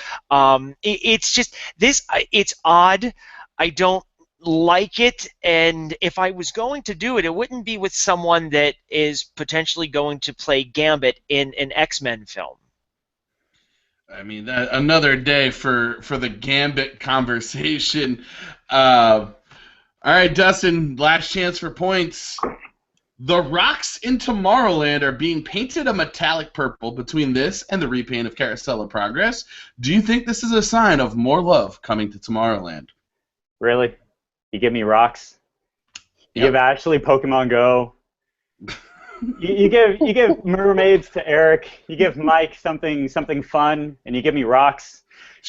E: it's just this. It's odd. I don't like it, and if I was going to do it, it wouldn't be with someone that is potentially going to play Gambit in an X-Men film.
A: I mean, another day for the Gambit conversation. All right, Dustin, last chance for points. The rocks in Tomorrowland are being painted a metallic purple between this and the repaint of Carousel of Progress. Do you think this is a sign of more love coming to Tomorrowland?
C: Really? You give me rocks. You give Ashley Pokemon Go. you give mermaids to Eric. You give Mike something fun, and you give me rocks.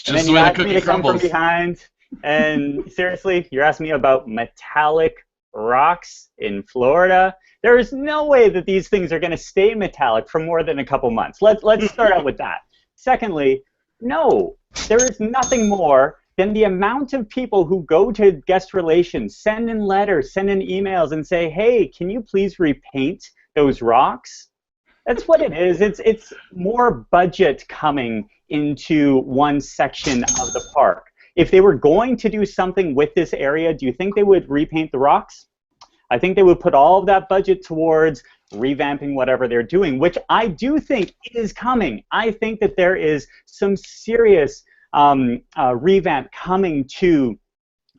C: And then you ask me to come from behind. And seriously, you're asking me about metallic rocks in Florida? There is no way that these things are going to stay metallic for more than a couple months. Let's start out with that. Secondly, no, there is nothing more than the amount of people who go to guest relations, send in letters, send in emails, and say, hey, can you please repaint those rocks? That's what it is. It's more budget coming into one section of the park. If they were going to do something with this area, do you think they would repaint the rocks? I think they would put all of that budget towards revamping whatever they're doing, which I do think is coming. I think that there is some serious revamp coming to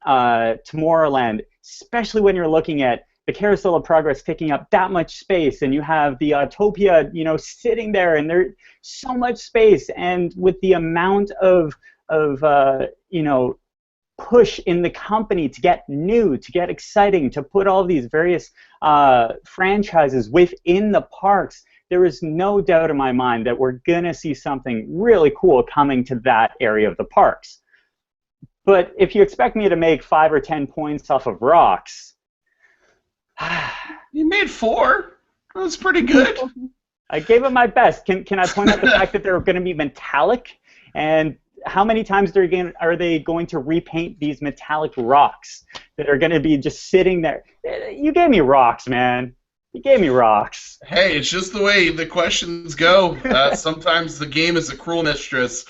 C: Tomorrowland, especially when you're looking at the Carousel of Progress taking up that much space, and you have the Autopia, sitting there, and there's so much space, and with the amount of push in the company to get new, to get exciting, to put all these various franchises within the parks, there is no doubt in my mind that we're going to see something really cool coming to that area of the parks. But if you expect me to make 5 or 10 points off of rocks...
A: You made 4. That's pretty good.
C: I gave it my best. Can I point out the fact that they're going to be metallic? And how many times are they going to repaint these metallic rocks that are going to be just sitting there? You gave me rocks, man. You gave me rocks.
A: Hey, it's just the way the questions go. Sometimes the game is a cruel mistress.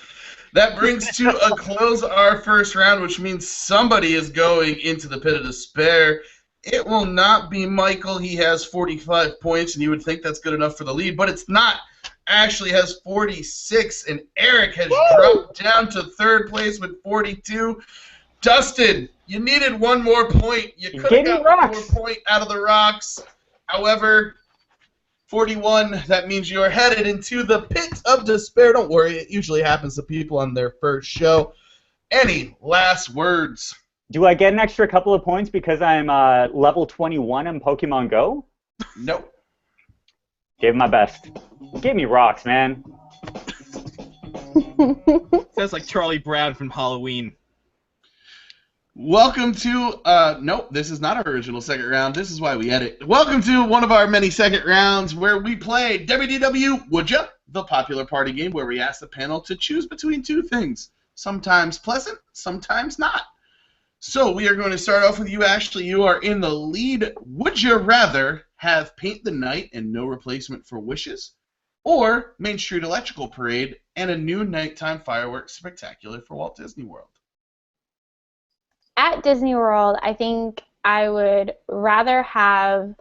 A: That brings to a close our first round, which means somebody is going into the pit of despair. It will not be Michael. He has 45 points, and you would think that's good enough for the lead, but it's not. Ashley has 46, and Eric has dropped down to third place with 42. Dustin, you needed one more point. You could have got one more point out of the rocks. However, 41, that means you are headed into the pit of despair. Don't worry, it usually happens to people on their first show. Any last words?
C: Do I get an extra couple of points because I'm level 21 in Pokemon Go?
A: Nope.
C: Gave my best. Gave me rocks, man.
D: Sounds like Charlie Brown from Halloween.
A: Welcome to, nope, this is not our original second round. This is why we edit. Welcome to one of our many second rounds where we play WDW Would Ya? The popular party game where we ask the panel to choose between two things. Sometimes pleasant, sometimes not. So we are going to start off with you, Ashley. You are in the lead. Would you rather have Paint the Night and no replacement for wishes, or Main Street Electrical Parade and a new nighttime fireworks spectacular for Walt Disney World?
B: At Disney World, I think I would rather have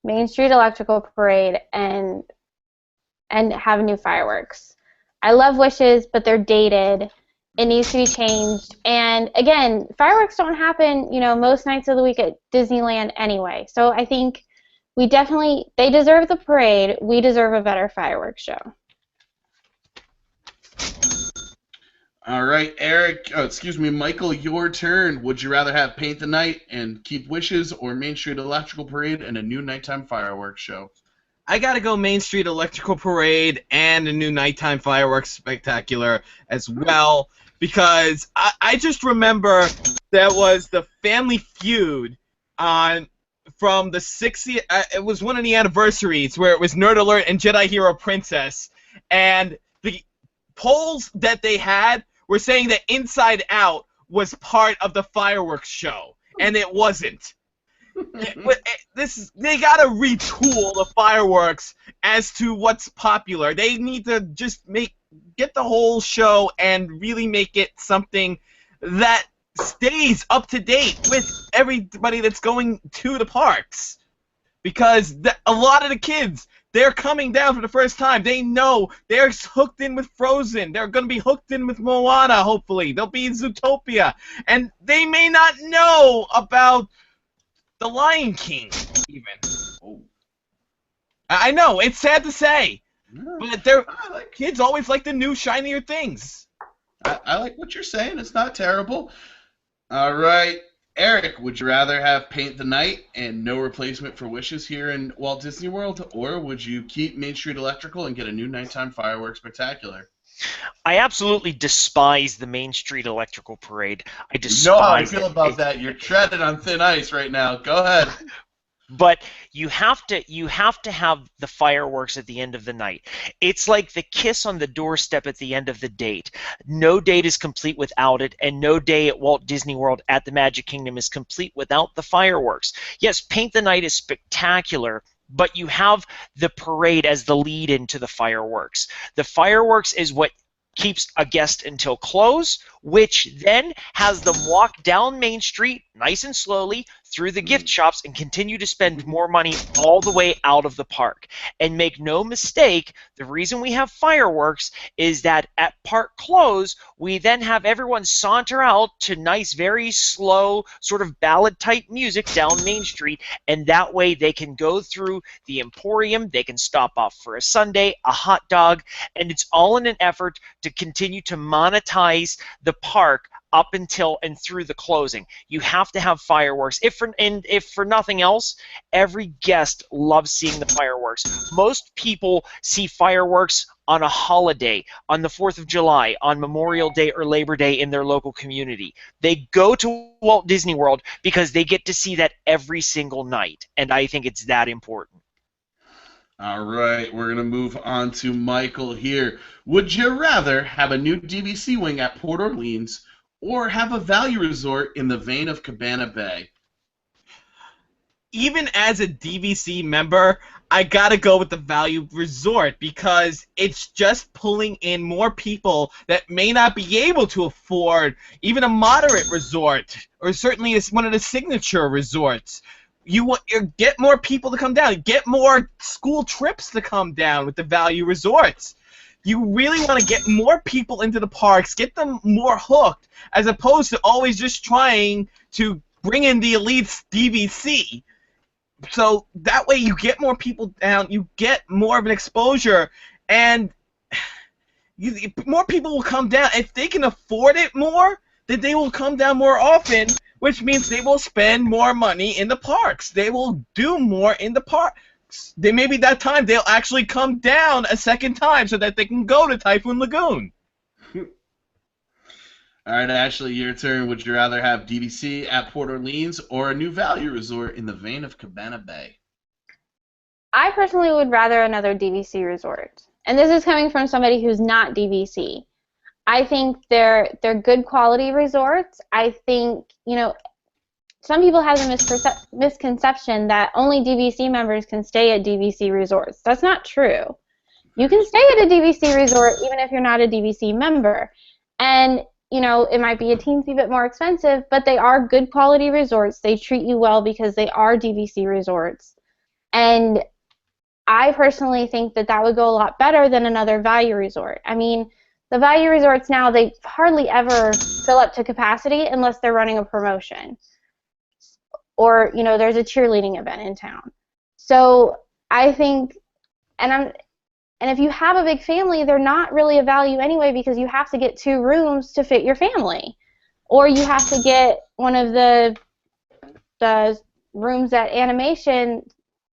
B: Main Street Electrical Parade and have new fireworks. I love wishes, but they're dated. It needs to be changed. And again, fireworks don't happen, most nights of the week at Disneyland anyway. So I think they deserve the parade. We deserve a better fireworks show.
A: All right, Michael, your turn. Would you rather have Paint the Night and keep wishes, or Main Street Electrical Parade and a new nighttime fireworks show?
D: I gotta go Main Street Electrical Parade and a new nighttime fireworks spectacular as well, because I just remember there was the Family Feud from the 60th. It was one of the anniversaries where it was Nerd Alert and Jedi Hero Princess, and the polls that they had were saying that Inside Out was part of the fireworks show, and it wasn't. They gotta retool the fireworks as to what's popular. They need to just get the whole show and really make it something that stays up to date with everybody that's going to the parks. Because a lot of the kids, they're coming down for the first time. They know they're hooked in with Frozen. They're going to be hooked in with Moana, hopefully. They'll be in Zootopia. And they may not know about The Lion King, even. Oh. I know, it's sad to say. But kids always like the new, shinier things.
A: I like what you're saying. It's not terrible. All right. Eric, would you rather have Paint the Night and no replacement for wishes here in Walt Disney World, or would you keep Main Street Electrical and get a new nighttime fireworks spectacular?
E: I absolutely despise the Main Street Electrical Parade. I despise
A: You know how I feel about that. You're treading on thin ice right now. Go ahead.
E: But you have to have the fireworks at the end of the night. It's like the kiss on the doorstep at the end of the date. No date is complete without it, and no day at Walt Disney World at the Magic Kingdom is complete without the fireworks. Yes, Paint the Night is spectacular, but you have the parade as the lead into the fireworks. The fireworks is what keeps a guest until close, which then has them walk down Main Street nice and slowly through the gift shops and continue to spend more money all the way out of the park. And make no mistake, the reason we have fireworks is that at park close, we then have everyone saunter out to nice, very slow, sort of ballad-type music down Main Street, and that way they can go through the Emporium, they can stop off for a sundae, a hot dog, and it's all in an effort to continue to monetize the park up until and through the closing. You have to have fireworks. If for nothing else, every guest loves seeing the fireworks. Most people see fireworks on a holiday, on the 4th of July, on Memorial Day or Labor Day in their local community. They go to Walt Disney World because they get to see that every single night, and I think it's that important.
A: All right, we're going to move on to Michael here. Would you rather have a new DVC wing at Port Orleans or have a value resort in the vein of Cabana Bay?
D: Even as a DVC member, I gotta go with the value resort because it's just pulling in more people that may not be able to afford even a moderate resort, or certainly it's one of the signature resorts. You get more people to come down, get more school trips to come down with the value resorts. You really want to get more people into the parks, get them more hooked, as opposed to always just trying to bring in the elite's DVC. So that way you get more people down, you get more of an exposure, and more people will come down. If they can afford it more, then they will come down more often, which means they will spend more money in the parks. They will do more in the parks. They maybe that time they'll actually come down a second time so that they can go to Typhoon Lagoon.
A: All right, Ashley, your turn. Would you rather have DVC at Port Orleans or a new value resort in the vein of Cabana Bay?
B: I personally would rather another DVC resort. And this is coming from somebody who's not DVC. I think they're good quality resorts. I think, some people have a misconception that only DVC members can stay at DVC resorts. That's not true. You can stay at a DVC resort even if you're not a DVC member. And, it might be a teensy bit more expensive, but they are good quality resorts. They treat you well because they are DVC resorts. And I personally think that that would go a lot better than another value resort. I mean, the value resorts now, they hardly ever fill up to capacity unless they're running a promotion. Or, there's a cheerleading event in town. So I think, and if you have a big family, they're not really a value anyway because you have to get 2 rooms to fit your family. Or you have to get one of the rooms at Animation,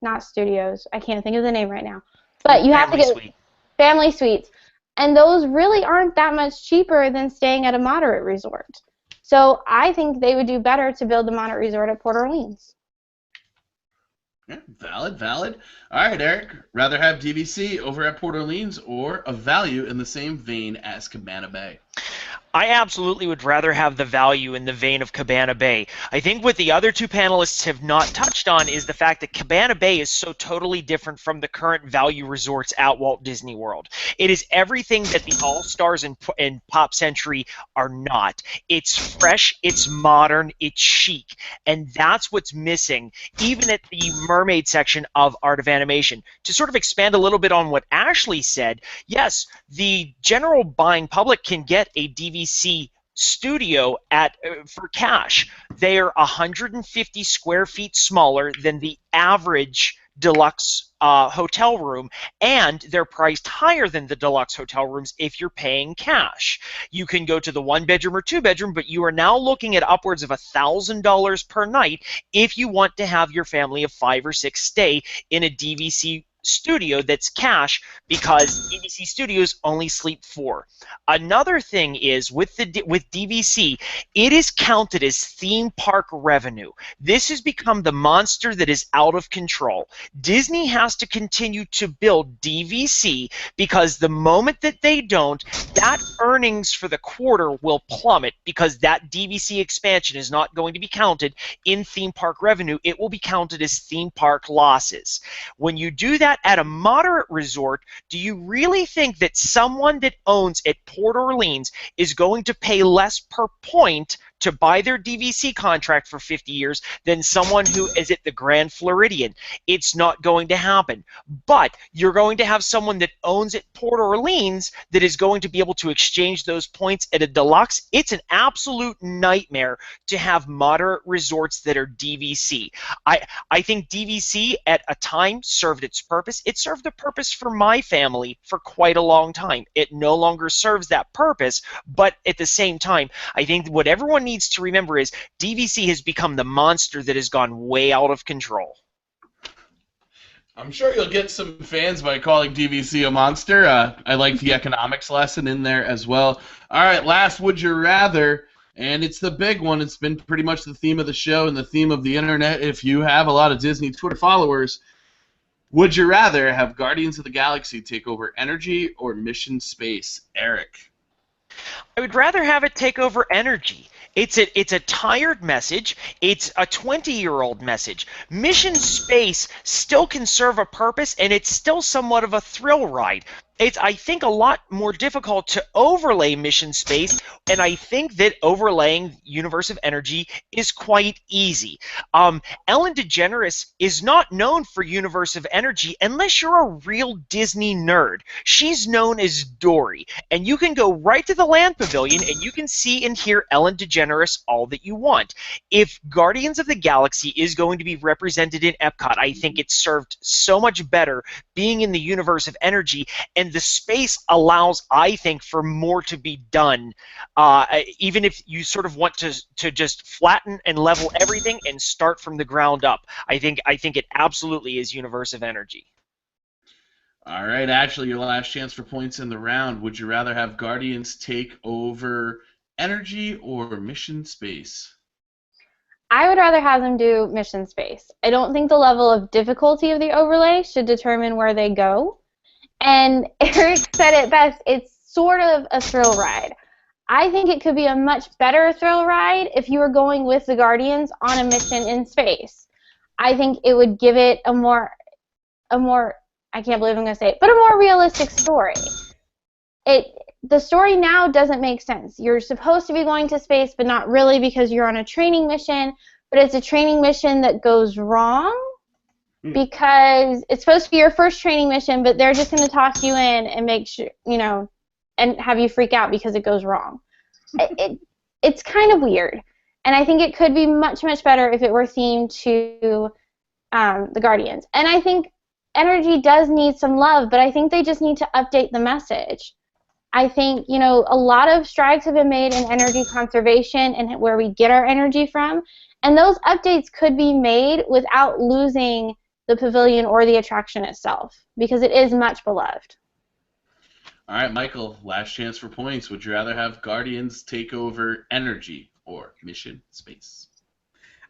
B: not studios, I can't think of the name right now. But you have to get family suites. And those really aren't that much cheaper than staying at a moderate resort. So I think they would do better to build the moderate resort at Port Orleans.
A: Yeah, valid. All right, Eric, rather have DVC over at Port Orleans or a value in the same vein as Cabana Bay?
E: I absolutely would rather have the value in the vein of Cabana Bay. I think what the other 2 panelists have not touched on is the fact that Cabana Bay is so totally different from the current value resorts at Walt Disney World. It is everything that the All-Stars and Pop Century are not. It's fresh, it's modern, it's chic, and that's what's missing, even at the Mermaid section of Art of Animation. To sort of expand a little bit on what Ashley said, yes, the general buying public can get a DVC studio for cash. They are 150 square feet smaller than the average deluxe hotel room, and they're priced higher than the deluxe hotel rooms if you're paying cash. You can go to the 1-bedroom or 2-bedroom, but you are now looking at upwards of $1,000 per night if you want to have your family of 5 or 6 stay in a DVC studio that's cash, because DVC studios only sleep 4. Another thing is with DVC, it is counted as theme park revenue. This has become the monster that is out of control. Disney has to continue to build DVC because the moment that they don't, that earnings for the quarter will plummet because that DVC expansion is not going to be counted in theme park revenue. It will be counted as theme park losses. When you do that at a moderate resort, do you really think that someone that owns at Port Orleans is going to pay less per point to buy their DVC contract for 50 years than someone who is at the Grand Floridian? It's not going to happen. But you're going to have someone that owns at Port Orleans that is going to be able to exchange those points at a deluxe. It's an absolute nightmare to have moderate resorts that are DVC. I think DVC at a time served its purpose. It served the purpose for my family for quite a long time. It no longer serves that purpose, but at the same time, I think what everyone needs to remember is DVC has become the monster that has gone way out of control.
A: I'm sure you'll get some fans by calling DVC a monster. I like the economics lesson in there as well. All right, last Would You Rather, and it's the big one. It's been pretty much the theme of the show and the theme of the internet if you have a lot of Disney Twitter followers. Would you rather have Guardians of the Galaxy take over energy or mission space? Eric.
E: I would rather have it take over energy. It's a tired message. It's a 20-year-old message. Mission Space still can serve a purpose, and it's still somewhat of a thrill ride. It's, I think, a lot more difficult to overlay Mission Space, and I think that overlaying Universe of Energy is quite easy. Ellen DeGeneres is not known for Universe of Energy unless you're a real Disney nerd. She's known as Dory, and you can go right to the Land Pavilion and you can see and hear Ellen DeGeneres all that you want. If Guardians of the Galaxy is going to be represented in Epcot, I think it's served so much better being in the Universe of Energy, and the space allows, I think, for more to be done. Even if you sort of want to just flatten and level everything and start from the ground up, I think it absolutely is Universe of Energy.
A: All right, Ashley, your last chance for points in the round. Would you rather have Guardians take over energy or mission space?
B: I would rather have them do mission space. I don't think the level of difficulty of the overlay should determine where they go. And Eric said it best, it's sort of a thrill ride. I think it could be a much better thrill ride if you were going with the Guardians on a mission in space. I think it would give it a more, I can't believe I'm going to say it, but a more realistic story. The story now doesn't make sense. You're supposed to be going to space, but not really because you're on a training mission, but it's a training mission that goes wrong because it's supposed to be your first training mission, but they're just going to toss you in and make sure, and have you freak out because it goes wrong. It's kind of weird, and I think it could be much, much better if it were themed to the Guardians. And I think energy does need some love, but I think they just need to update the message. I think, a lot of strides have been made in energy conservation and where we get our energy from, and those updates could be made without losing the pavilion or the attraction itself, because it is much beloved.
A: All right, Michael, last chance for points. Would you rather have Guardians take over energy or mission space?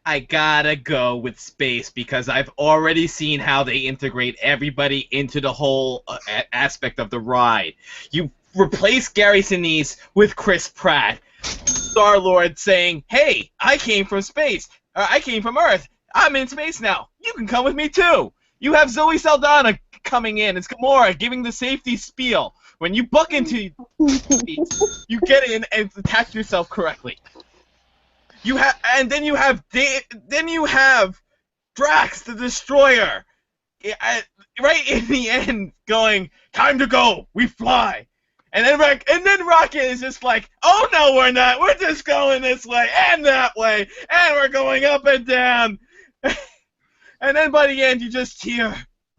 D: I gotta go with space because I've already seen how they integrate everybody into the whole aspect of the ride. You replace Gary Sinise with Chris Pratt. Star-Lord saying, "Hey, I came from space. I came from Earth. I'm in space now. You can come with me too." You have Zoe Saldana coming in. It's Gamora giving the safety spiel. When you buck into seats, you get in and attach yourself correctly. Then you have Drax the Destroyer, right in the end, going, "Time to go. We fly." And then Rocket is just like, "Oh no, we're not. We're just going this way and that way, and we're going up and down." And then by the end, you just hear,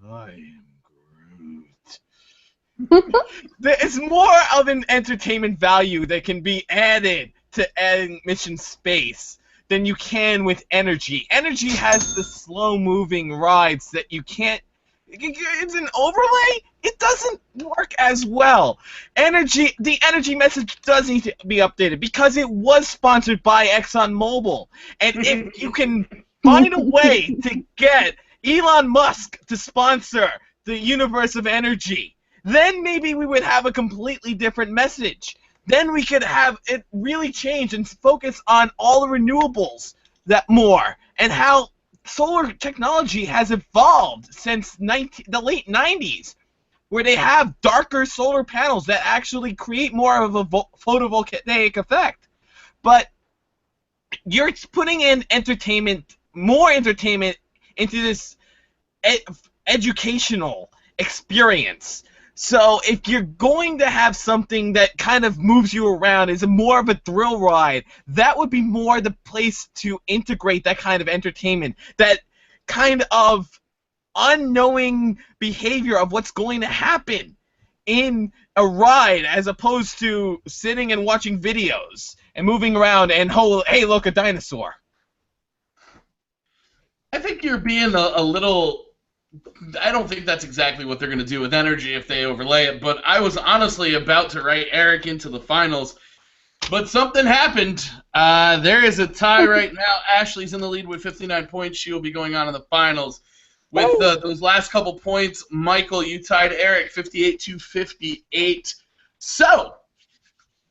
D: "I am Groot." It's more of an entertainment value that can be added to adding mission space than you can with energy. Energy has the slow-moving rides that you can't. It's an overlay. It doesn't work as well. The energy message does need to be updated because it was sponsored by ExxonMobil. And if you can find a way to get Elon Musk to sponsor the universe of energy, then maybe we would have a completely different message. Then we could have it really change and focus on all the renewables more and how solar technology has evolved since the late 90s, where they have darker solar panels that actually create more of a photovoltaic effect. But you're putting in more entertainment into this educational experience. So if you're going to have something that kind of moves you around, is more of a thrill ride, that would be more the place to integrate that kind of entertainment, that kind of unknowing behavior of what's going to happen in a ride, as opposed to sitting and watching videos and moving around and, hey, look, a dinosaur.
A: I think you're being a little... I don't think that's exactly what they're going to do with energy if they overlay it, but I was honestly about to write Eric into the finals, but something happened. There is a tie right now. Ashley's in the lead with 59 points. She will be going on in the finals. With those last couple points, Michael, you tied Eric 58-58. So,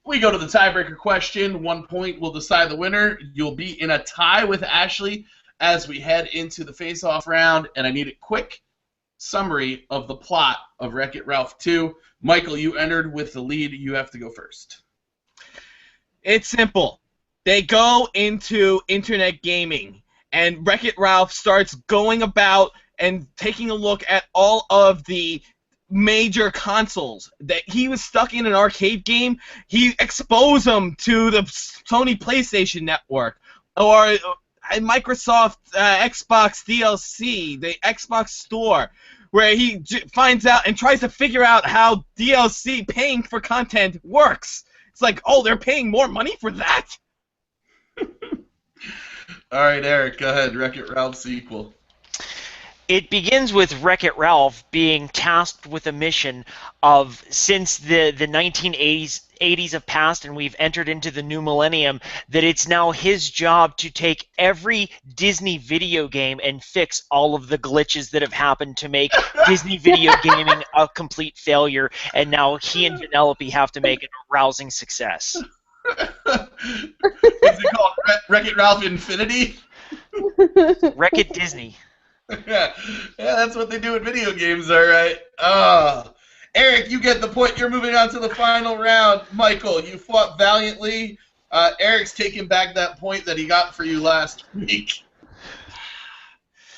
A: we go to the tiebreaker question. 1 point will decide the winner. You'll be in a tie with Ashley as we head into the face-off round, and I need a quick summary of the plot of Wreck-It Ralph 2. Michael, you entered with the lead. You have to go first.
D: It's simple. They go into internet gaming, and Wreck-It Ralph starts going about and taking a look at all of the major consoles that he was stuck in an arcade game. He exposed them to the Sony PlayStation Network or Microsoft Xbox DLC, the Xbox Store, where he finds out and tries to figure out how DLC, paying for content, works. It's like, oh, they're paying more money for that?
A: All right, Eric, go ahead. Wreck-It Ralph sequel.
E: It begins with Wreck-It Ralph being tasked with a mission of, since the 1980s have passed and we've entered into the new millennium, that it's now his job to take every Disney video game and fix all of the glitches that have happened to make Disney video gaming a complete failure, and now he and Vanellope have to make it a rousing success.
A: Is it called Wreck-It Ralph Infinity?
E: Wreck-It Disney.
A: Yeah, that's what they do in video games, all right. Eric, you get the point. You're moving on to the final round. Michael, you fought valiantly. Eric's taking back that point that he got for you last week.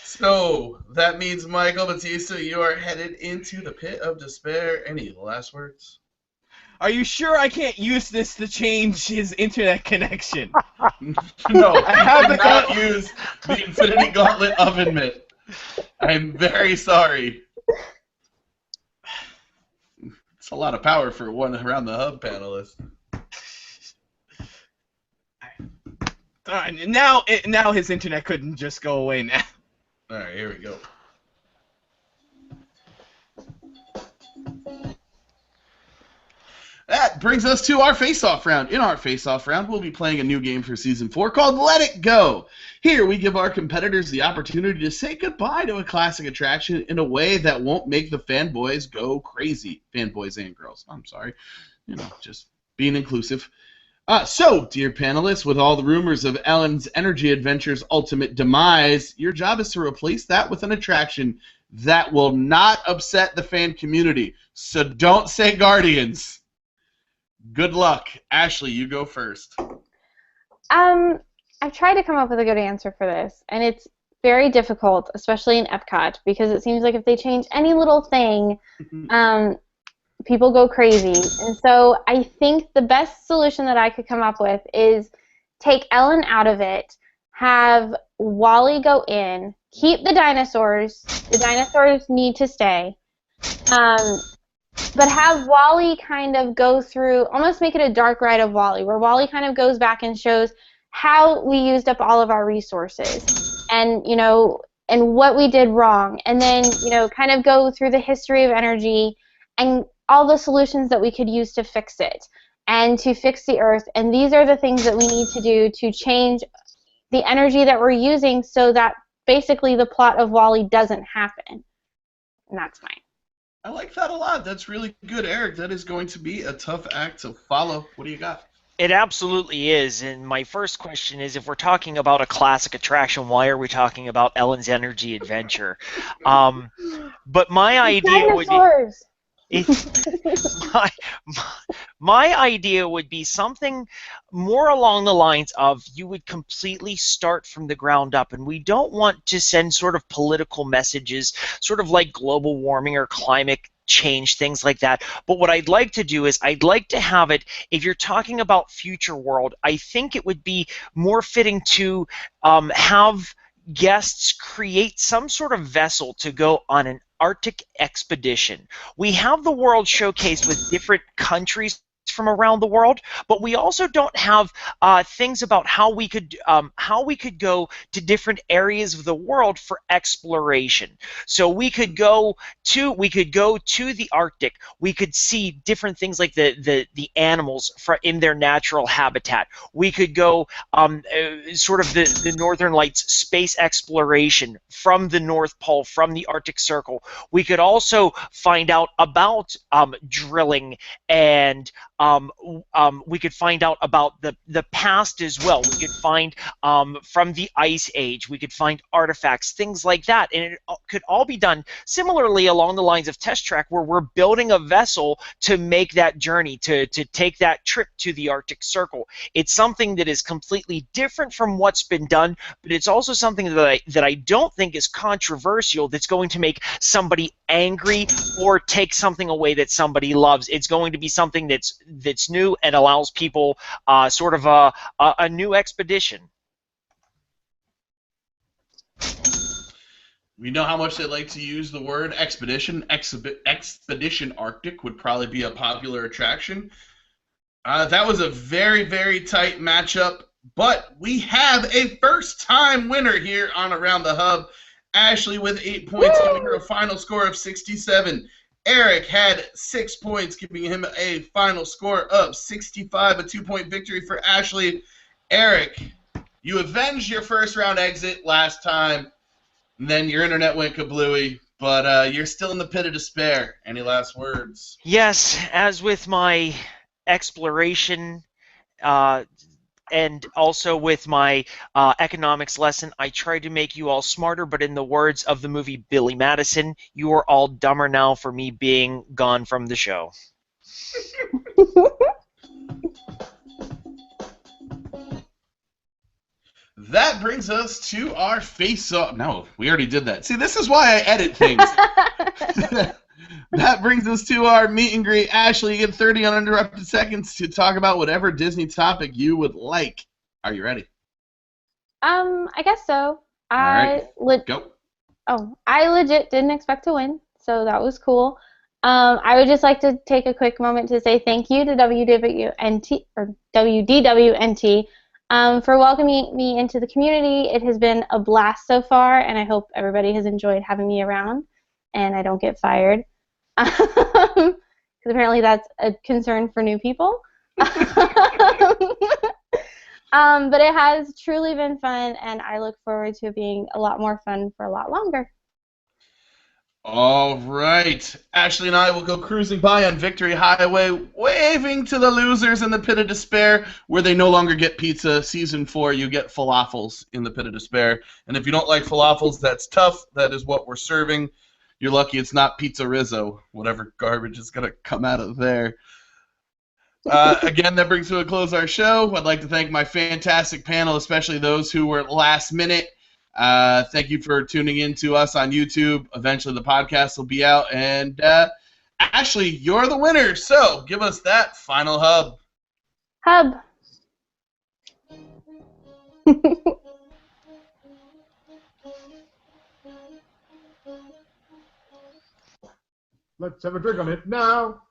A: So that means, Michael Batista, you are headed into the pit of despair. Any last words?
D: Are you sure I can't use this to change his internet connection?
A: No, I have not used the Infinity Gauntlet oven mitt. I'm very sorry. It's a lot of power for one Around the Hub panelist.
D: Now his internet couldn't just go away now.
A: All right, here we go. That brings us to our face-off round. In our face-off round, we'll be playing a new game for Season 4 called Let It Go. Here, we give our competitors the opportunity to say goodbye to a classic attraction in a way that won't make the fanboys go crazy. Fanboys and girls. I'm sorry. Just being inclusive. So, dear panelists, with all the rumors of Ellen's Energy Adventure's ultimate demise, your job is to replace that with an attraction that will not upset the fan community. So don't say Guardians. Good luck. Ashley, you go first.
B: I've tried to come up with a good answer for this, and it's very difficult, especially in Epcot, because it seems like if they change any little thing, people go crazy. And so I think the best solution that I could come up with is take Ellen out of it, have Wally go in, keep the dinosaurs. The dinosaurs need to stay. But have Wally kind of go through, almost make it a dark ride of Wally, where Wally kind of goes back and shows how we used up all of our resources and, and what we did wrong. And then, kind of go through the history of energy and all the solutions that we could use to fix it and to fix the Earth. And these are the things that we need to do to change the energy that we're using so that basically the plot of Wall-E doesn't happen. And that's mine.
A: I like that a lot. That's really good, Eric. That is going to be a tough act to follow. What do you got?
E: It absolutely is. And my first question is, if we're talking about a classic attraction, why are we talking about Ellen's Energy Adventure? But my idea would be... my idea would be something more along the lines of you would completely start from the ground up, and we don't want to send sort of political messages, sort of like global warming or climate change, things like that. But what I'd like to do is I'd like to have it, if you're talking about future world, I think it would be more fitting to have guests create some sort of vessel to go on an Arctic expedition. We have the world showcased with different countries from around the world, but we also don't have things about how we could go to different areas of the world for exploration. So we could go to the Arctic. We could see different things like the animals in their natural habitat. We could go sort of the Northern Lights space exploration from the North Pole, from the Arctic Circle. We could also find out about drilling, and we could find out about the past as well. We could find from the Ice Age. We could find artifacts, things like that. And it could all be done similarly along the lines of Test Track, where we're building a vessel to make that journey, to take that trip to the Arctic Circle. It's something that is completely different from what's been done, but it's also something that I don't think is controversial, that's going to make somebody angry or take something away that somebody loves. It's going to be something that's new and allows people sort of a new expedition.
A: We know how much they like to use the word expedition. Expedition Arctic would probably be a popular attraction. That was a very, very tight matchup, but we have a first-time winner here on Around the Hub. Ashley with 8 points, giving her a final score of 67. Eric had 6 points, giving him a final score of 65. A 2-point victory for Ashley. Eric, you avenged your first round exit last time, and then your internet went kablooey, but you're still in the pit of despair. Any last words?
E: Yes, as with my exploration and also with my economics lesson, I tried to make you all smarter, but in the words of the movie Billy Madison, you are all dumber now for me being gone from the show.
A: That brings us to our face-off. No, we already did that. See, this is why I edit things. That brings us to our meet and greet. Ashley, you get 30 uninterrupted seconds to talk about whatever Disney topic you would like. Are you ready?
B: I guess so.
A: All right. Go.
B: I legit didn't expect to win, so that was cool. I would just like to take a quick moment to say thank you to WDWNT for welcoming me into the community. It has been a blast so far, and I hope everybody has enjoyed having me around, and I don't get fired. Because apparently that's a concern for new people. But it has truly been fun, and I look forward to it being a lot more fun for a lot longer.
A: All right. Ashley and I will go cruising by on Victory Highway, waving to the losers in the pit of despair, where they no longer get pizza. Season 4, you get falafels in the pit of despair. And if you don't like falafels, that's tough. That is what we're serving. You're lucky it's not pizza Rizzo, whatever garbage is going to come out of there. Again, that brings to a close our show. I'd like to thank my fantastic panel, especially those who were last minute. Thank you for tuning in to us on YouTube. Eventually the podcast will be out. And Ashley, you're the winner. So give us that final hub.
B: Hub.
F: Let's have a drink on it now.